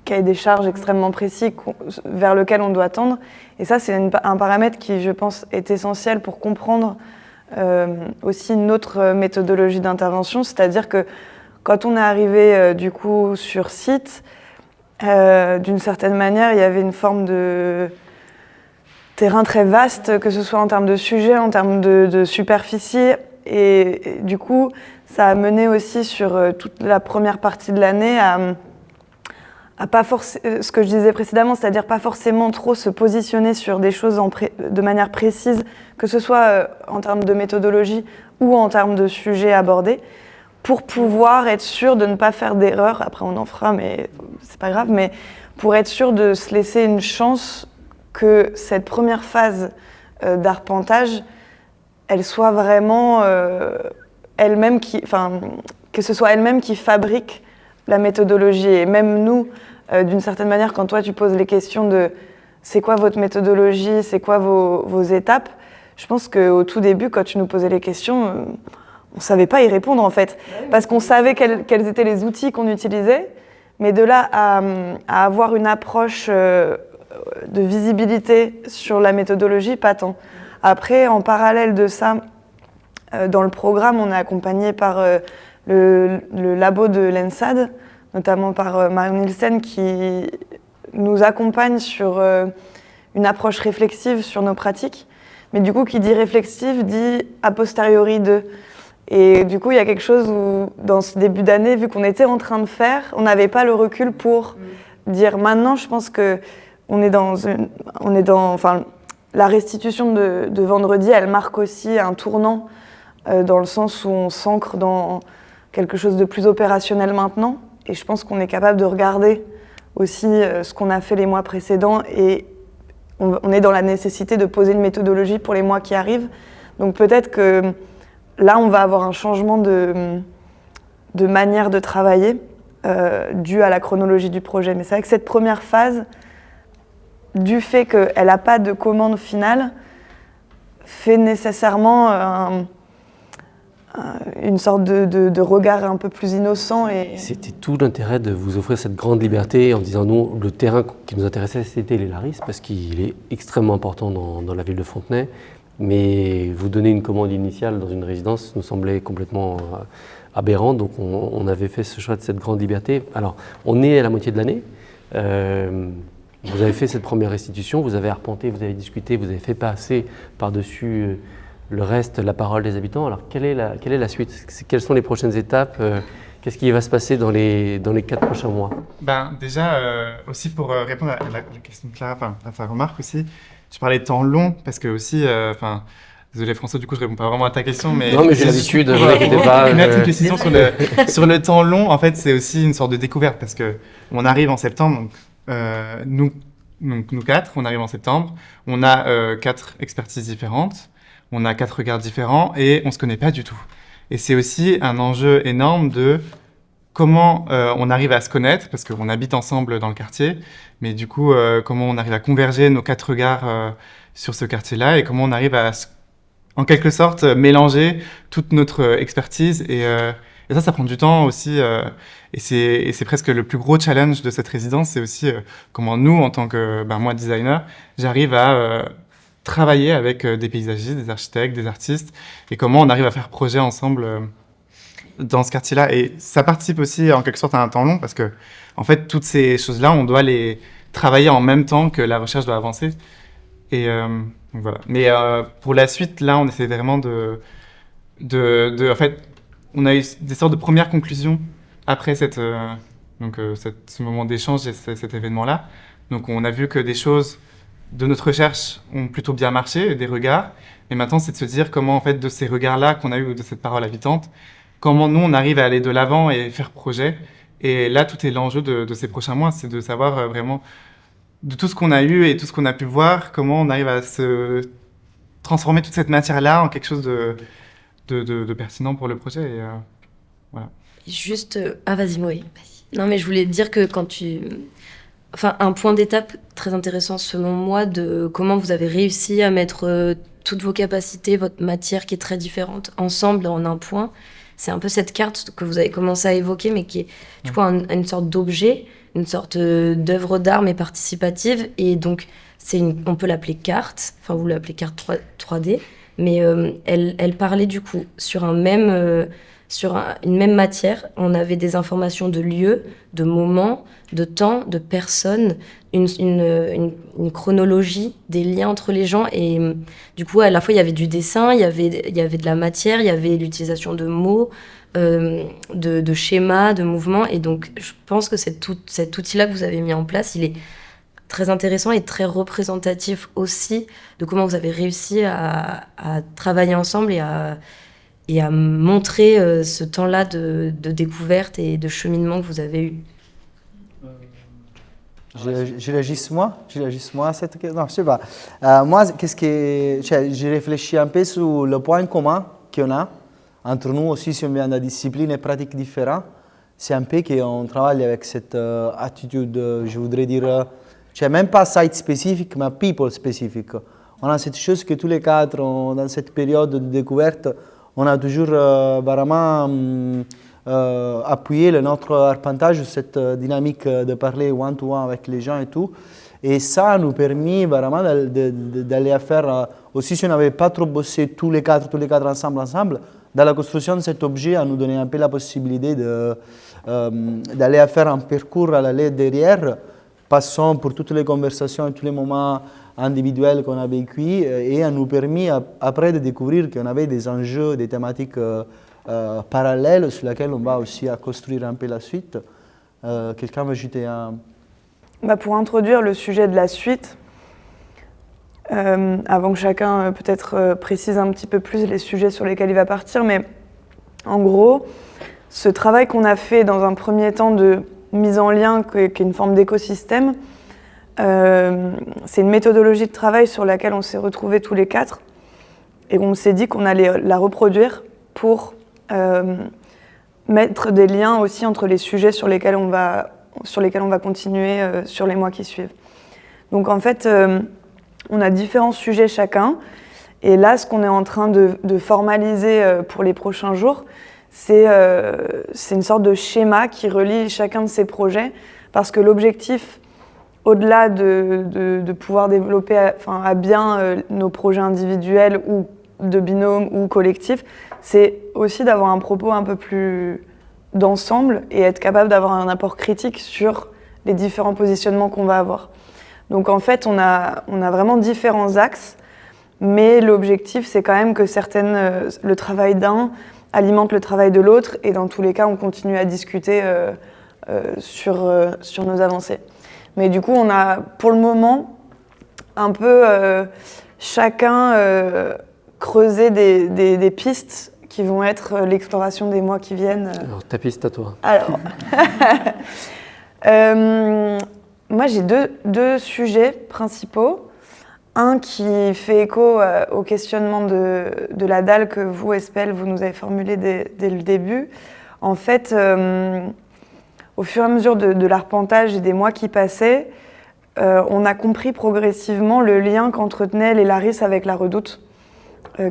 cahier des charges extrêmement précis vers lequel on doit tendre. Et ça, c'est un paramètre qui, je pense, est essentiel pour comprendre aussi notre méthodologie d'intervention. C'est-à-dire que quand on est arrivé du coup sur site, d'une certaine manière, il y avait une forme de terrain très vaste, que ce soit en termes de sujet, en termes de superficie. Et du coup, ça a mené aussi sur toute la première partie de l'année à pas ce que je disais précédemment, c'est-à-dire pas forcément trop se positionner sur des choses de manière précise, que ce soit en termes de méthodologie ou en termes de sujets abordés, pour pouvoir être sûr de ne pas faire d'erreurs. Après, on en fera, mais c'est pas grave. Mais pour être sûr de se laisser une chance que cette première phase d'arpentage, elle soit vraiment elle-même que ce soit elle-même qui fabrique la méthodologie. Et même nous, d'une certaine manière, quand toi tu poses les questions de c'est quoi votre méthodologie, c'est quoi vos étapes, je pense qu'au tout début, quand tu nous posais les questions, on ne savait pas y répondre en fait. Parce qu'on savait quels étaient les outils qu'on utilisait, mais de là à avoir une approche de visibilité sur la méthodologie, pas tant. Après, en parallèle de ça, dans le programme, on est accompagné par le labo de l'ENSAD, notamment par Marion Nielsen, qui nous accompagne sur une approche réflexive sur nos pratiques. Mais du coup, qui dit réflexive, dit a posteriori de. Et du coup, il y a quelque chose où, dans ce début d'année, vu qu'on était en train de faire, on n'avait pas le recul pour dire maintenant, je pense que la restitution de vendredi, elle marque aussi un tournant dans le sens où on s'ancre dans quelque chose de plus opérationnel maintenant. Et je pense qu'on est capable de regarder aussi ce qu'on a fait les mois précédents et on est dans la nécessité de poser une méthodologie pour les mois qui arrivent. Donc peut-être que là, on va avoir un changement de manière de travailler dû à la chronologie du projet. Mais c'est vrai que cette première phase, du fait qu'elle n'a pas de commande finale, fait nécessairement une sorte de regard un peu plus innocent. C'était tout l'intérêt de vous offrir cette grande liberté en disant nous, le terrain qui nous intéressait, c'était les Larisses, parce qu'il est extrêmement important dans la ville de Fontenay. Mais vous donner une commande initiale dans une résidence nous semblait complètement aberrant, donc on avait fait ce choix de cette grande liberté. Alors, on est à la moitié de l'année. Vous avez fait cette première restitution, vous avez arpenté, vous avez discuté, vous avez fait passer par-dessus le reste la parole des habitants. Alors, quelle est la suite? Quelles sont les prochaines étapes? Qu'est-ce qui va se passer dans les 4 prochains mois? Déjà, aussi pour répondre à la question de Clara, à ta remarque aussi, tu parlais de temps long, parce que aussi, désolé François, du coup je réponds pas vraiment à ta question, mais... Non mais j'ai l'habitude, ne vous inquiétez pas. Mettre une précision sur le temps long, en fait c'est aussi une sorte de découverte, parce qu'on arrive en septembre, donc, nous 4, on arrive en septembre, on a 4 expertises différentes, on a 4 regards différents, et on se connaît pas du tout. Et c'est aussi un enjeu énorme de comment on arrive à se connaître, parce qu'on habite ensemble dans le quartier, mais du coup, comment on arrive à converger nos 4 regards sur ce quartier-là, et comment on arrive à, en quelque sorte, mélanger toute notre expertise. Et ça prend du temps aussi. Et c'est presque le plus gros challenge de cette résidence, c'est aussi comment nous, en tant que moi, designer, j'arrive à travailler avec des paysagistes, des architectes, des artistes, et comment on arrive à faire projet ensemble dans ce quartier-là. Et ça participe aussi en quelque sorte à un temps long, parce que en fait, toutes ces choses-là, on doit les travailler en même temps que la recherche doit avancer. Et donc voilà. Mais pour la suite, là, on essaie vraiment en fait, on a eu des sortes de premières conclusions après ce moment d'échange et cet événement-là. Donc on a vu que des choses de notre recherche ont plutôt bien marché, des regards. Et maintenant, c'est de se dire comment, en fait, de ces regards-là qu'on a eu, de cette parole habitante, comment nous, on arrive à aller de l'avant et faire projet. Et là, tout est l'enjeu de ces prochains mois, c'est de savoir vraiment, de tout ce qu'on a eu et tout ce qu'on a pu voir, comment on arrive à se transformer toute cette matière-là en quelque chose de pertinent pour le projet. Et, voilà. Juste... Ah, vas-y, Moé. Vas-y. Non, mais je voulais dire que Enfin, un point d'étape très intéressant selon moi de comment vous avez réussi à mettre toutes vos capacités, votre matière qui est très différente, ensemble en un point. C'est un peu cette carte que vous avez commencé à évoquer, mais qui est du coup une sorte d'objet, une sorte d'œuvre d'art, mais participative. Et donc, on peut l'appeler carte, enfin vous l'appelez carte 3D, mais elle parlait du coup sur une même matière. On avait des informations de lieux, de moments, de temps, de personnes, une chronologie, des liens entre les gens. Et du coup, à la fois, il y avait du dessin, il y avait de la matière, il y avait l'utilisation de mots, de schémas, de mouvements. Et donc, je pense que cet outil-là que vous avez mis en place, il est très intéressant et très représentatif aussi de comment vous avez réussi à travailler ensemble et à montrer ce temps-là de découverte et de cheminement que vous avez eu. Je réagisse moi à cette question. Non, je sais pas. Moi, j'ai réfléchi un peu sur le point commun qu'on a entre nous aussi, si on vient de disciplines et pratiques différentes. C'est un peu qu'on travaille avec cette attitude, je voudrais dire, même pas site spécifique, mais people spécifique. On a cette chose que tous les quatre, dans cette période de découverte, on a toujours vraiment appuyé notre arpentage sur cette dynamique de parler one-to-one avec les gens et tout. Et ça nous a permis vraiment d'aller à faire, aussi si on n'avait pas trop bossé tous les quatre ensemble, dans la construction de cet objet, à nous donner un peu la possibilité d'aller à faire un parcours à l'aller derrière, passant pour toutes les conversations et tous les moments individuels qu'on a vécu, et a nous permis après de découvrir qu'on avait des enjeux, des thématiques parallèles sur lesquelles on va aussi à construire un peu la suite. Quelqu'un veut ajouter un... Pour introduire le sujet de la suite, avant que chacun peut-être précise un petit peu plus les sujets sur lesquels il va partir, mais en gros, ce travail qu'on a fait dans un premier temps de mise en lien, qui est une forme d'écosystème, c'est une méthodologie de travail sur laquelle on s'est retrouvés tous les quatre et on s'est dit qu'on allait la reproduire pour mettre des liens aussi entre les sujets sur lesquels on va continuer sur les mois qui suivent. Donc en fait, on a différents sujets chacun et là, ce qu'on est en train de formaliser pour les prochains jours, c'est une sorte de schéma qui relie chacun de ces projets parce que l'objectif, au-delà de pouvoir développer à bien nos projets individuels ou de binôme ou collectifs, c'est aussi d'avoir un propos un peu plus d'ensemble et être capable d'avoir un apport critique sur les différents positionnements qu'on va avoir. Donc en fait, on a vraiment différents axes, mais l'objectif, c'est quand même que le travail d'un alimente le travail de l'autre et dans tous les cas, on continue à discuter sur nos avancées. Mais du coup, on a pour le moment un peu chacun creusé des pistes qui vont être l'exploration des mois qui viennent. Alors, ta piste à toi. Alors, moi j'ai deux sujets principaux. Un qui fait écho au questionnement de la dalle que vous, SPL, vous nous avez formulé dès le début. En fait, au fur et à mesure de l'arpentage et des mois qui passaient, on a compris progressivement le lien qu'entretenaient les Larisses avec la Redoute,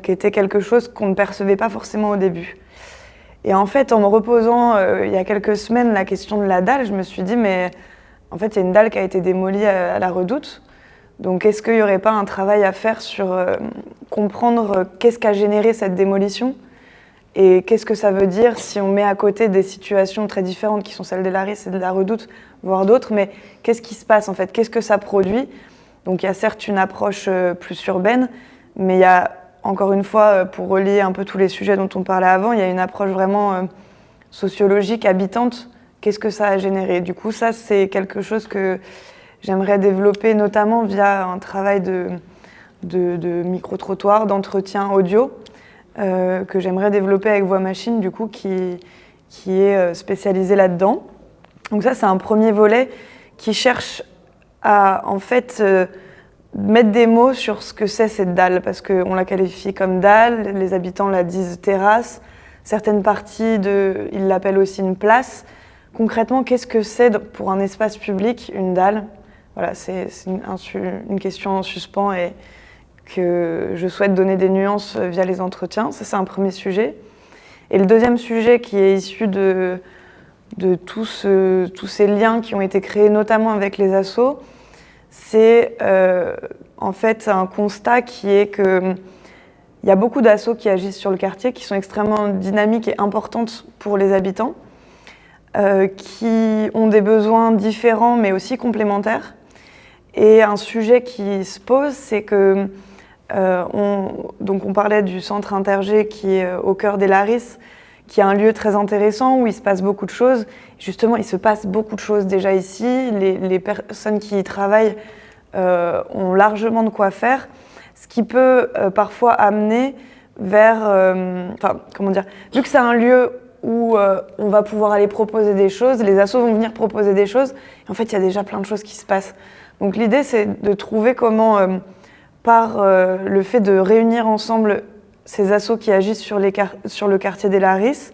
qui était quelque chose qu'on ne percevait pas forcément au début. Et en fait, en me reposant il y a quelques semaines la question de la dalle, je me suis dit, mais en fait, il y a une dalle qui a été démolie à la Redoute. Donc, est-ce qu'il n'y aurait pas un travail à faire sur comprendre qu'est-ce qu'a généré cette démolition et qu'est-ce que ça veut dire si on met à côté des situations très différentes qui sont celles des Larisses et de la Redoute, voire d'autres, mais qu'est-ce qui se passe en fait? Qu'est-ce que ça produit? Donc, il y a certes une approche plus urbaine, mais il y a encore une fois, pour relier un peu tous les sujets dont on parlait avant, il y a une approche vraiment sociologique, habitante. Qu'est-ce que ça a généré? Du coup, ça, c'est quelque chose que j'aimerais développer, notamment via un travail de micro-trottoir, d'entretien audio, que j'aimerais développer avec Voix Machine, du coup, qui est spécialisé là-dedans. Donc ça, c'est un premier volet qui cherche à, en fait, mettre des mots sur ce que c'est cette dalle, parce qu'on la qualifie comme dalle, les habitants la disent terrasse, certaines parties, ils l'appellent aussi une place. Concrètement, qu'est-ce que c'est pour un espace public, une dalle? Voilà, c'est une question en suspens et que je souhaite donner des nuances via les entretiens. Ça, c'est un premier sujet. Et le deuxième sujet qui est issu de tous ces liens qui ont été créés, notamment avec les assos, c'est en fait un constat qui est qu'il y a beaucoup d'assos qui agissent sur le quartier, qui sont extrêmement dynamiques et importantes pour les habitants, qui ont des besoins différents mais aussi complémentaires. Et un sujet qui se pose, c'est que on parlait du centre Intergé qui est au cœur des Larisses, qui est un lieu très intéressant où il se passe beaucoup de choses. Justement, il se passe beaucoup de choses déjà ici. Les personnes qui y travaillent ont largement de quoi faire, ce qui peut parfois amener vers... vu que c'est un lieu où on va pouvoir aller proposer des choses, les assos vont venir proposer des choses, et en fait, il y a déjà plein de choses qui se passent. Donc l'idée, c'est de trouver comment, par le fait de réunir ensemble ces assos qui agissent sur le quartier des Larisses,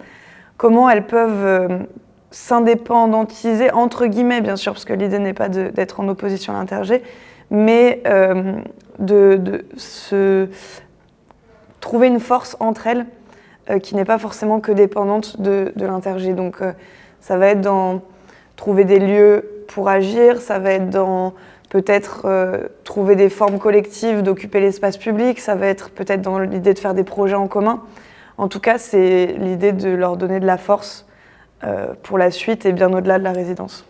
comment elles peuvent s'indépendantiser, entre guillemets bien sûr, parce que l'idée n'est pas d'être en opposition à l'Intergé, mais trouver une force entre elles qui n'est pas forcément que dépendante de l'Intergé. Donc ça va être dans trouver des lieux pour agir, ça va être dans peut-être trouver des formes collectives d'occuper l'espace public, ça va être peut-être dans l'idée de faire des projets en commun. En tout cas, c'est l'idée de leur donner de la force pour la suite et bien au-delà de la résidence.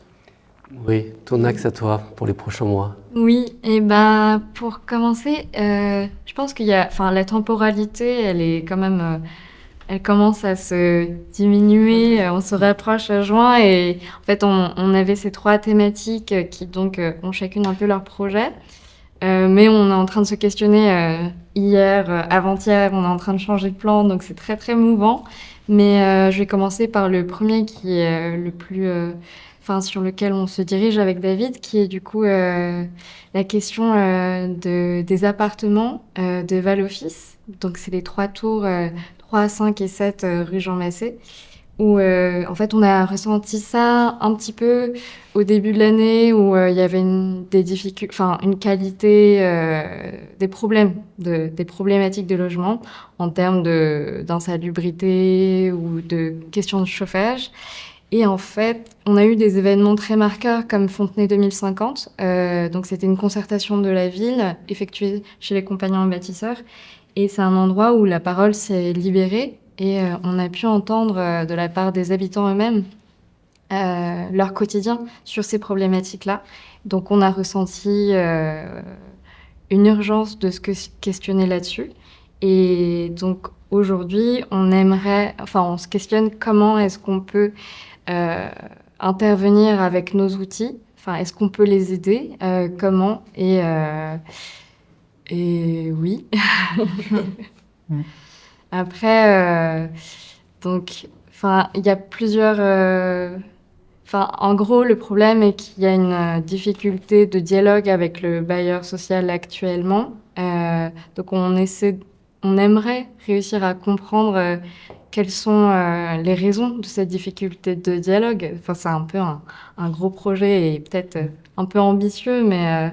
Oui, ton axe à toi pour les prochains mois. Oui, et ben pour commencer, je pense qu'il y a, enfin la temporalité, elle est quand même, elle commence à se diminuer. On se rapproche à juin et en fait on avait ces 3 thématiques qui donc ont chacune un peu leur projet, mais on est en train de se questionner hier, avant-hier, on est en train de changer de plan, donc c'est très très mouvant. Mais je vais commencer par le premier qui est le plus sur lequel on se dirige avec David, qui est du coup la question des appartements de Val-Office. Donc c'est les 3 tours, 3, 5 et 7 rue Jean Massé, où en fait on a ressenti ça un petit peu au début de l'année, où il y avait des difficultés, une qualité, des problématiques de logement en termes d'insalubrité ou de questions de chauffage. Et en fait, on a eu des événements très marqueurs comme Fontenay 2050. Donc c'était une concertation de la ville effectuée chez les compagnons bâtisseurs. Et c'est un endroit où la parole s'est libérée et on a pu entendre de la part des habitants eux-mêmes leur quotidien sur ces problématiques-là. Donc on a ressenti une urgence de se questionner là-dessus. Et donc aujourd'hui, on se questionne comment est-ce qu'on peut intervenir avec nos outils. Est-ce qu'on peut les aider? Comment? Et oui. Après, il y a plusieurs... en gros, le problème est qu'il y a une difficulté de dialogue avec le bailleur social actuellement. Donc, on essaie on aimerait réussir à comprendre quelles sont les raisons de cette difficulté de dialogue. Enfin, c'est un peu un gros projet et peut-être un peu ambitieux, mais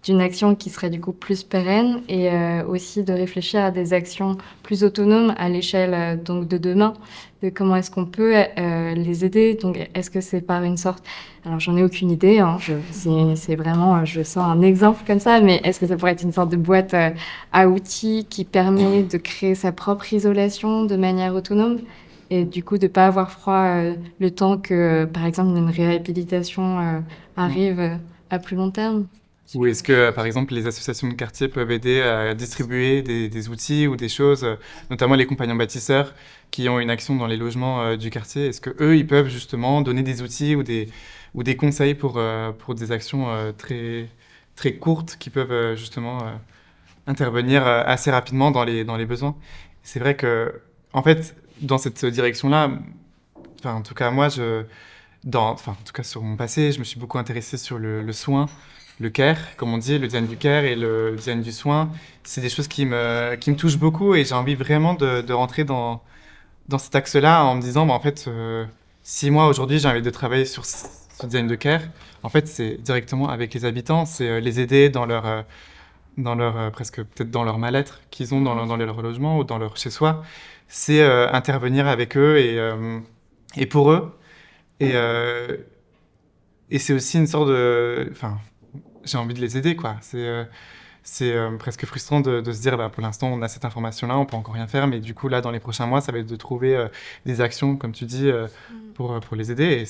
d'une action qui serait du coup plus pérenne et aussi de réfléchir à des actions plus autonomes à l'échelle donc de demain, de comment est-ce qu'on peut les aider. Donc, est-ce que c'est par une sorte... Alors, j'en ai aucune idée, hein, c'est vraiment, je sors un exemple comme ça, mais est-ce que ça pourrait être une sorte de boîte à outils qui permet de créer sa propre isolation de manière autonome et du coup de ne pas avoir froid le temps que, par exemple, une réhabilitation arrive à plus long terme? Ou est-ce que, par exemple, les associations de quartier peuvent aider à distribuer des outils ou des choses, notamment les compagnons bâtisseurs qui ont une action dans les logements du quartier? Est-ce que eux, ils peuvent justement donner des outils ou des conseils pour des actions très, très courtes qui peuvent justement intervenir assez rapidement dans les besoins? C'est vrai que, en fait, dans cette direction-là, enfin, en tout cas, moi, en tout cas, sur mon passé, je me suis beaucoup intéressé sur le soin. Le care, comme on dit, le design du care et le design du soin, c'est des choses qui me touchent beaucoup et j'ai envie vraiment de rentrer dans cet axe-là en me disant, en fait, si moi aujourd'hui j'ai envie de travailler sur ce design de care, en fait c'est directement avec les habitants, c'est les aider dans leur presque peut-être dans leur mal-être qu'ils ont dans leur logement ou dans leur chez-soi, c'est intervenir avec eux et pour eux et c'est aussi une sorte de... Enfin, j'ai envie de les aider, quoi. C'est presque frustrant de se dire, pour l'instant, on a cette information-là, on peut encore rien faire, mais du coup, là, dans les prochains mois, ça va être de trouver des actions, comme tu dis, pour les aider.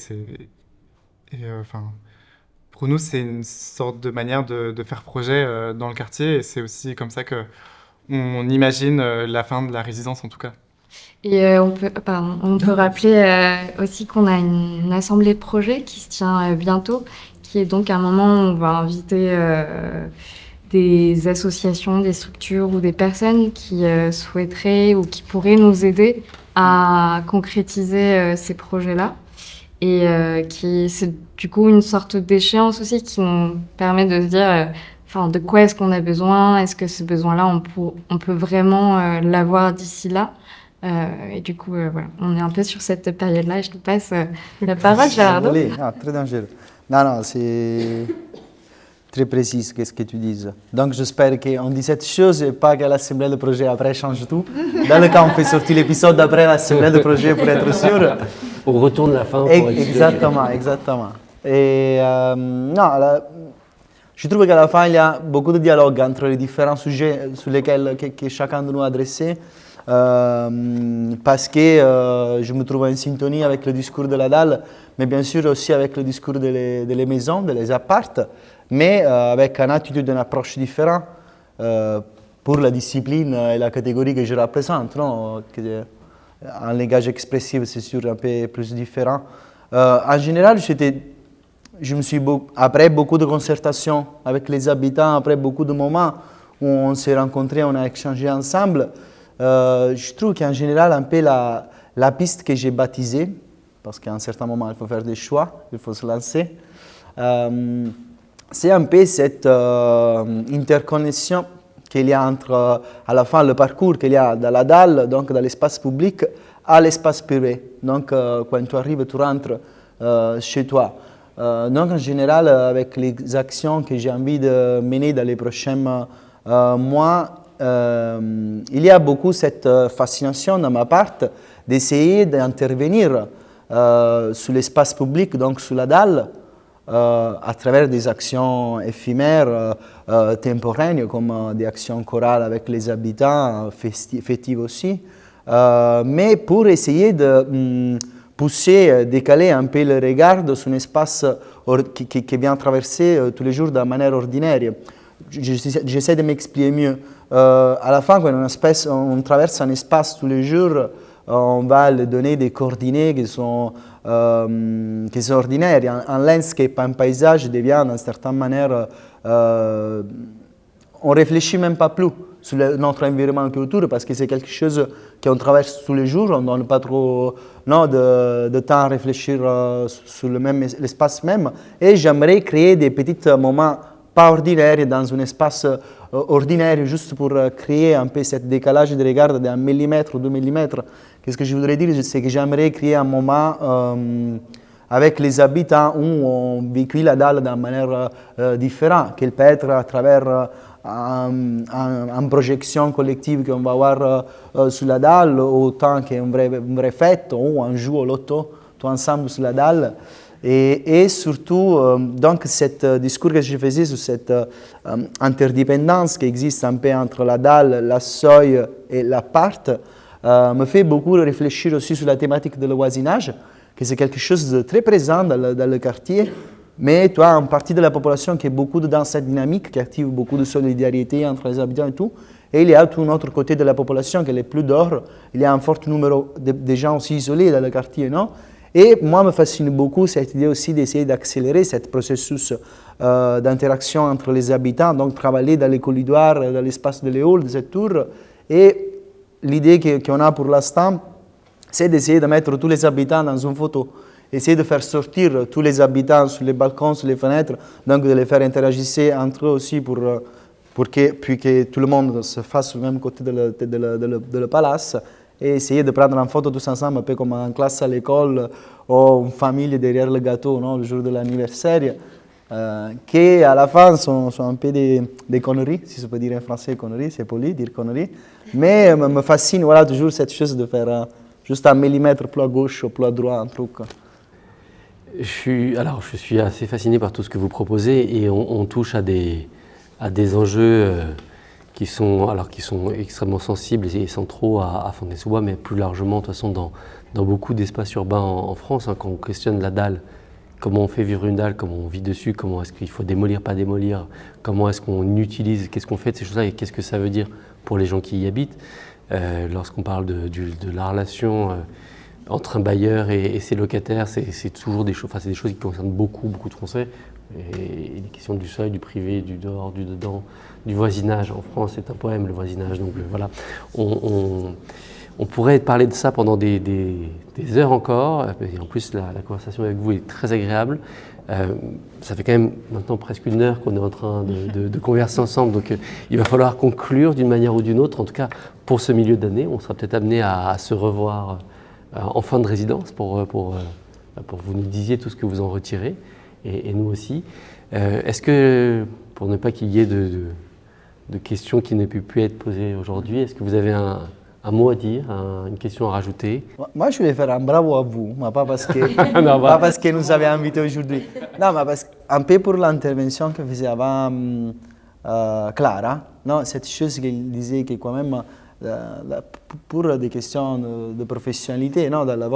Pour nous, c'est une sorte de manière de faire projet dans le quartier, et c'est aussi comme ça qu'on imagine la fin de la résidence, en tout cas. Et on peut rappeler aussi qu'on a une assemblée de projet qui se tient bientôt, qui est donc un moment où on va inviter des associations, des structures ou des personnes qui souhaiteraient ou qui pourraient nous aider à concrétiser ces projets-là. Et c'est du coup une sorte d'échéance aussi qui nous permet de se dire de quoi est-ce qu'on a besoin, est-ce que ce besoin-là, on peut vraiment l'avoir d'ici là. Et du coup, voilà, on est un peu sur cette période-là et je te passe la parole, Gerardo. Très dangereux. Non, c'est très précis qu'est-ce que tu dis. Donc j'espère qu'on dit cette chose et pas que l'assemblée de projet après change tout. Dans le cas où on fait sortir l'épisode après l'assemblée de projet pour être sûr. On retourne la fin. Exactement. Et je trouve qu'à la fin, il y a beaucoup de dialogue entre les différents sujets sur lesquels que chacun de nous a adressé. Parce que je me trouve en syntonie avec le discours de la dalle, mais bien sûr aussi avec le discours des maisons, des appartes, mais avec une attitude, une approche différente pour la discipline et la catégorie que je représente. Non? Un langage expressif, c'est sûr, un peu plus différent. En général, je me suis après beaucoup de concertations avec les habitants, après beaucoup de moments où on s'est rencontrés, on a échangé ensemble. Je trouve qu'en général, un peu la piste que j'ai baptisée, parce qu'à un certain moment, il faut faire des choix, il faut se lancer, c'est un peu cette interconnexion qu'il y a entre, à la fin, le parcours qu'il y a dans la dalle, donc dans l'espace public, à l'espace privé. Donc, quand tu arrives, tu rentres chez toi. Donc, en général, avec les actions que j'ai envie de mener dans les prochains mois, il y a beaucoup cette fascination de ma part d'essayer d'intervenir sur l'espace public, donc sur la dalle, à travers des actions éphémères, temporaires, comme des actions chorales avec les habitants, festives aussi, mais pour essayer de pousser, décaler un peu le regard sur un espace qui vient traverser tous les jours de manière ordinaire. J'essaie de m'expliquer mieux. À la fin, quand on traverse un espace tous les jours, on va lui donner des coordonnées qui sont ordinaires. Un landscape, un paysage devient d'une certaine manière... on ne réfléchit même pas plus sur notre environnement qui est autour parce que c'est quelque chose qu'on traverse tous les jours. On ne donne pas trop de temps à réfléchir sur l'espace même. Et j'aimerais créer des petits moments pas ordinaires dans un espace ordinaire, juste pour créer un peu ce décalage de regard d'un millimètre ou 2 millimètres. Qu'est-ce que je voudrais dire? C'est que j'aimerais créer un moment avec les habitants où on véhicule la dalle d'une manière différente, qu'elle peut être à travers une projection collective qu'on va avoir sur la dalle, autant qu'une vraie fête, où on joue au loto, tout ensemble sur la dalle. Et surtout, donc, ce discours que je faisais sur cette interdépendance qui existe un peu entre la dalle, la seuil et l'appart, me fait beaucoup réfléchir aussi sur la thématique de le voisinage, que c'est quelque chose de très présent dans le quartier, mais tu as une partie de la population qui est beaucoup dans cette dynamique, qui active beaucoup de solidarité entre les habitants et tout, et il y a tout un autre côté de la population qui est plus dehors, il y a un fort nombre de gens aussi isolés dans le quartier, non? Et moi, me fascine beaucoup cette idée aussi d'essayer d'accélérer ce processus d'interaction entre les habitants, donc travailler dans les corridors, dans l'espace de l'éole, de cette tour. Et l'idée qu'on a pour l'instant, c'est d'essayer de mettre tous les habitants dans une photo. Essayer de faire sortir tous les habitants sur les balcons, sur les fenêtres, donc de les faire interagir entre eux aussi pour que tout le monde se fasse sur le même côté de le palace. Et essayer de prendre en photo tous ensemble, un peu comme en classe à l'école ou une famille derrière le gâteau, non, le jour de l'anniversaire, qui à la fin sont un peu des conneries, si je peux dire en français conneries, c'est poli dire conneries, mais me fascine voilà, toujours cette chose de faire juste un millimètre plus à gauche ou plus à droite, un truc. Je suis assez fasciné par tout ce que vous proposez et on touche à des enjeux qui sont extrêmement sensibles et centraux à Fontenay-sous-Bois, mais plus largement, de toute façon, dans beaucoup d'espaces urbains en France, hein, quand on questionne la dalle, comment on fait vivre une dalle, comment on vit dessus, comment est-ce qu'il faut démolir, pas démolir, comment est-ce qu'on utilise, qu'est-ce qu'on fait de ces choses-là et qu'est-ce que ça veut dire pour les gens qui y habitent. Lorsqu'on parle de la relation entre un bailleur et ses locataires, c'est toujours des choses, c'est des choses qui concernent beaucoup de Français. Et les questions du seuil, du privé, du dehors, du dedans, du voisinage. En France, c'est un poème, le voisinage. Donc voilà, on pourrait parler de ça pendant des heures encore. Et en plus, la conversation avec vous est très agréable. Ça fait quand même maintenant presque 1 heure qu'on est en train de converser ensemble. Donc il va falloir conclure d'une manière ou d'une autre. En tout cas, pour ce milieu d'année, on sera peut-être amené à se revoir en fin de résidence pour vous nous disiez tout ce que vous en retirez. Et nous aussi. Est-ce que, pour ne pas qu'il y ait de questions qui n'aient pu être posées aujourd'hui, est-ce que vous avez un mot à dire, une question à rajouter? Moi, je voulais faire un bravo à vous, mais pas parce que, non, pas parce que nous avez invités aujourd'hui. Non, mais parce un peu pour l'intervention que faisait avant Clara, non, cette chose qu'elle disait que quand même, pour des questions de professionnalité, non, dans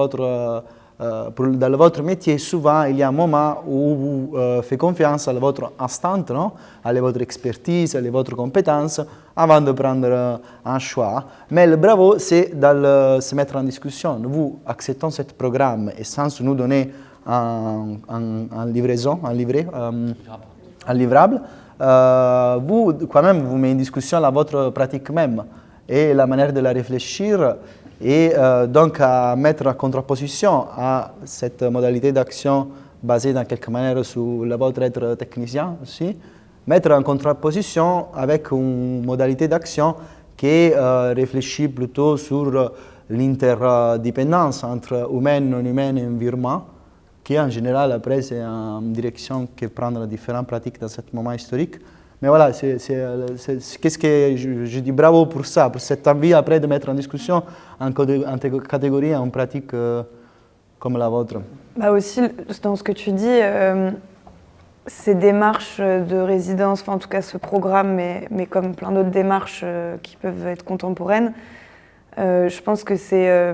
votre métier, souvent, il y a un moment où vous faites confiance à votre instinct, non? À votre expertise, à votre compétence, avant de prendre un choix. Mais le bravo, c'est de se mettre en discussion. Vous acceptez ce programme et sans nous donner un livrable, vous, quand même, vous mettez en discussion votre pratique même et la manière de la réfléchir. Et donc à mettre en contraposition à cette modalité d'action basée dans quelque manière sur votre être technicien aussi, mettre en contraposition avec une modalité d'action qui réfléchit plutôt sur l'interdépendance entre humain, non humain et environnement, qui en général après c'est une direction qui prend différentes pratiques dans ce moment historique. Mais voilà, qu'est-ce que je dis bravo pour ça, pour cette envie après de mettre en discussion en catégorie, en pratique comme la vôtre. Bah aussi, dans ce que tu dis, ces démarches de résidence, enfin en tout cas ce programme, mais comme plein d'autres démarches qui peuvent être contemporaines, je pense que c'est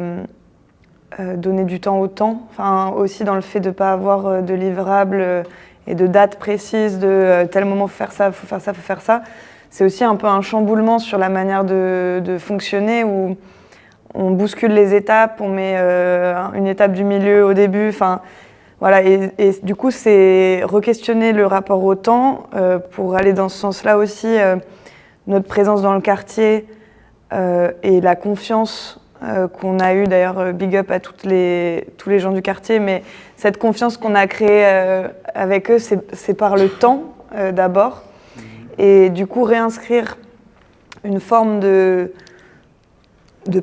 donner du temps au temps, enfin aussi dans le fait de ne pas avoir de livrables et de dates précises, de tel moment faut faire ça, faut faire ça, faut faire ça. C'est aussi un peu un chamboulement sur la manière de fonctionner où on bouscule les étapes, on met une étape du milieu au début, enfin voilà. Et du coup, c'est re-questionner le rapport au temps pour aller dans ce sens-là aussi, notre présence dans le quartier et la confiance qu'on a eu, d'ailleurs big up à tous les gens du quartier, mais cette confiance qu'on a créée avec eux, c'est par le temps d'abord. et du coup réinscrire une forme de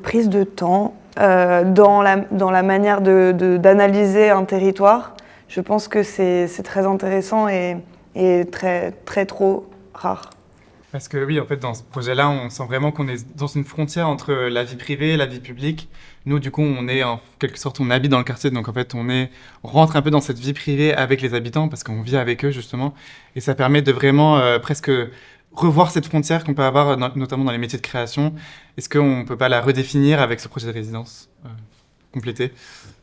prise de temps dans la manière d'analyser un territoire. Je pense que c'est très intéressant et très trop rare. Parce que oui, en fait, dans ce projet-là, on sent vraiment qu'on est dans une frontière entre la vie privée et la vie publique. Nous, du coup, on est en quelque sorte, on habite dans le quartier, donc en fait, on rentre un peu dans cette vie privée avec les habitants parce qu'on vit avec eux, justement. Et ça permet de vraiment presque revoir cette frontière qu'on peut avoir, notamment dans les métiers de création. Est-ce qu'on ne peut pas la redéfinir avec ce projet de résidence complété?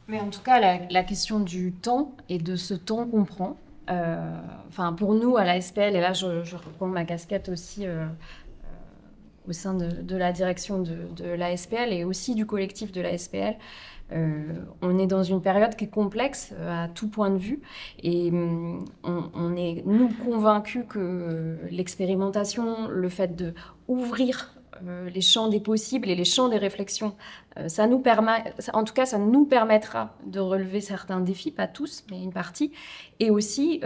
Mais en tout cas, la question du temps et de ce temps qu'on prend, enfin pour nous à la SPL, et là je reprends ma casquette aussi au sein de la direction de la SPL et aussi du collectif de la SPL, on est dans une période qui est complexe à tout point de vue et on est, nous, convaincus que l'expérimentation, le fait d'ouvrir les champs des possibles et les champs des réflexions, ça nous permettra de relever certains défis, pas tous, mais une partie, et aussi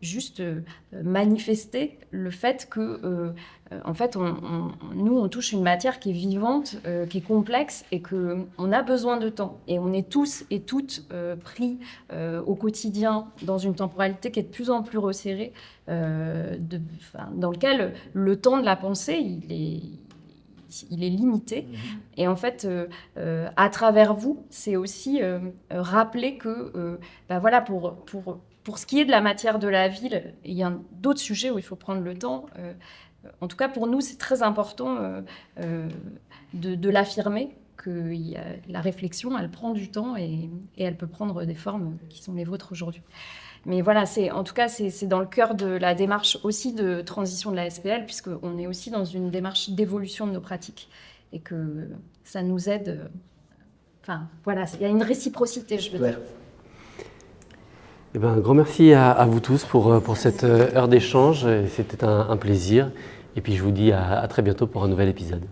juste manifester le fait que, en fait, nous, on touche une matière qui est vivante, qui est complexe, et qu'on a besoin de temps. Et on est tous et toutes pris au quotidien dans une temporalité qui est de plus en plus resserrée, dans lequel le temps de la pensée, il est limité. Et en fait, à travers vous, c'est aussi rappeler que, voilà, pour ce qui est de la matière de la ville, il y a d'autres sujets où il faut prendre le temps. En tout cas, pour nous, c'est très important de l'affirmer, que la réflexion, elle prend du temps et elle peut prendre des formes qui sont les vôtres aujourd'hui. Mais voilà, en tout cas, c'est dans le cœur de la démarche aussi de transition de la SPL, puisqu'on est aussi dans une démarche d'évolution de nos pratiques et que ça nous aide. Enfin, voilà, il y a une réciprocité, je veux dire. Eh ben, un grand merci à vous tous pour cette heure d'échange. C'était un plaisir. Et puis je vous dis à très bientôt pour un nouvel épisode.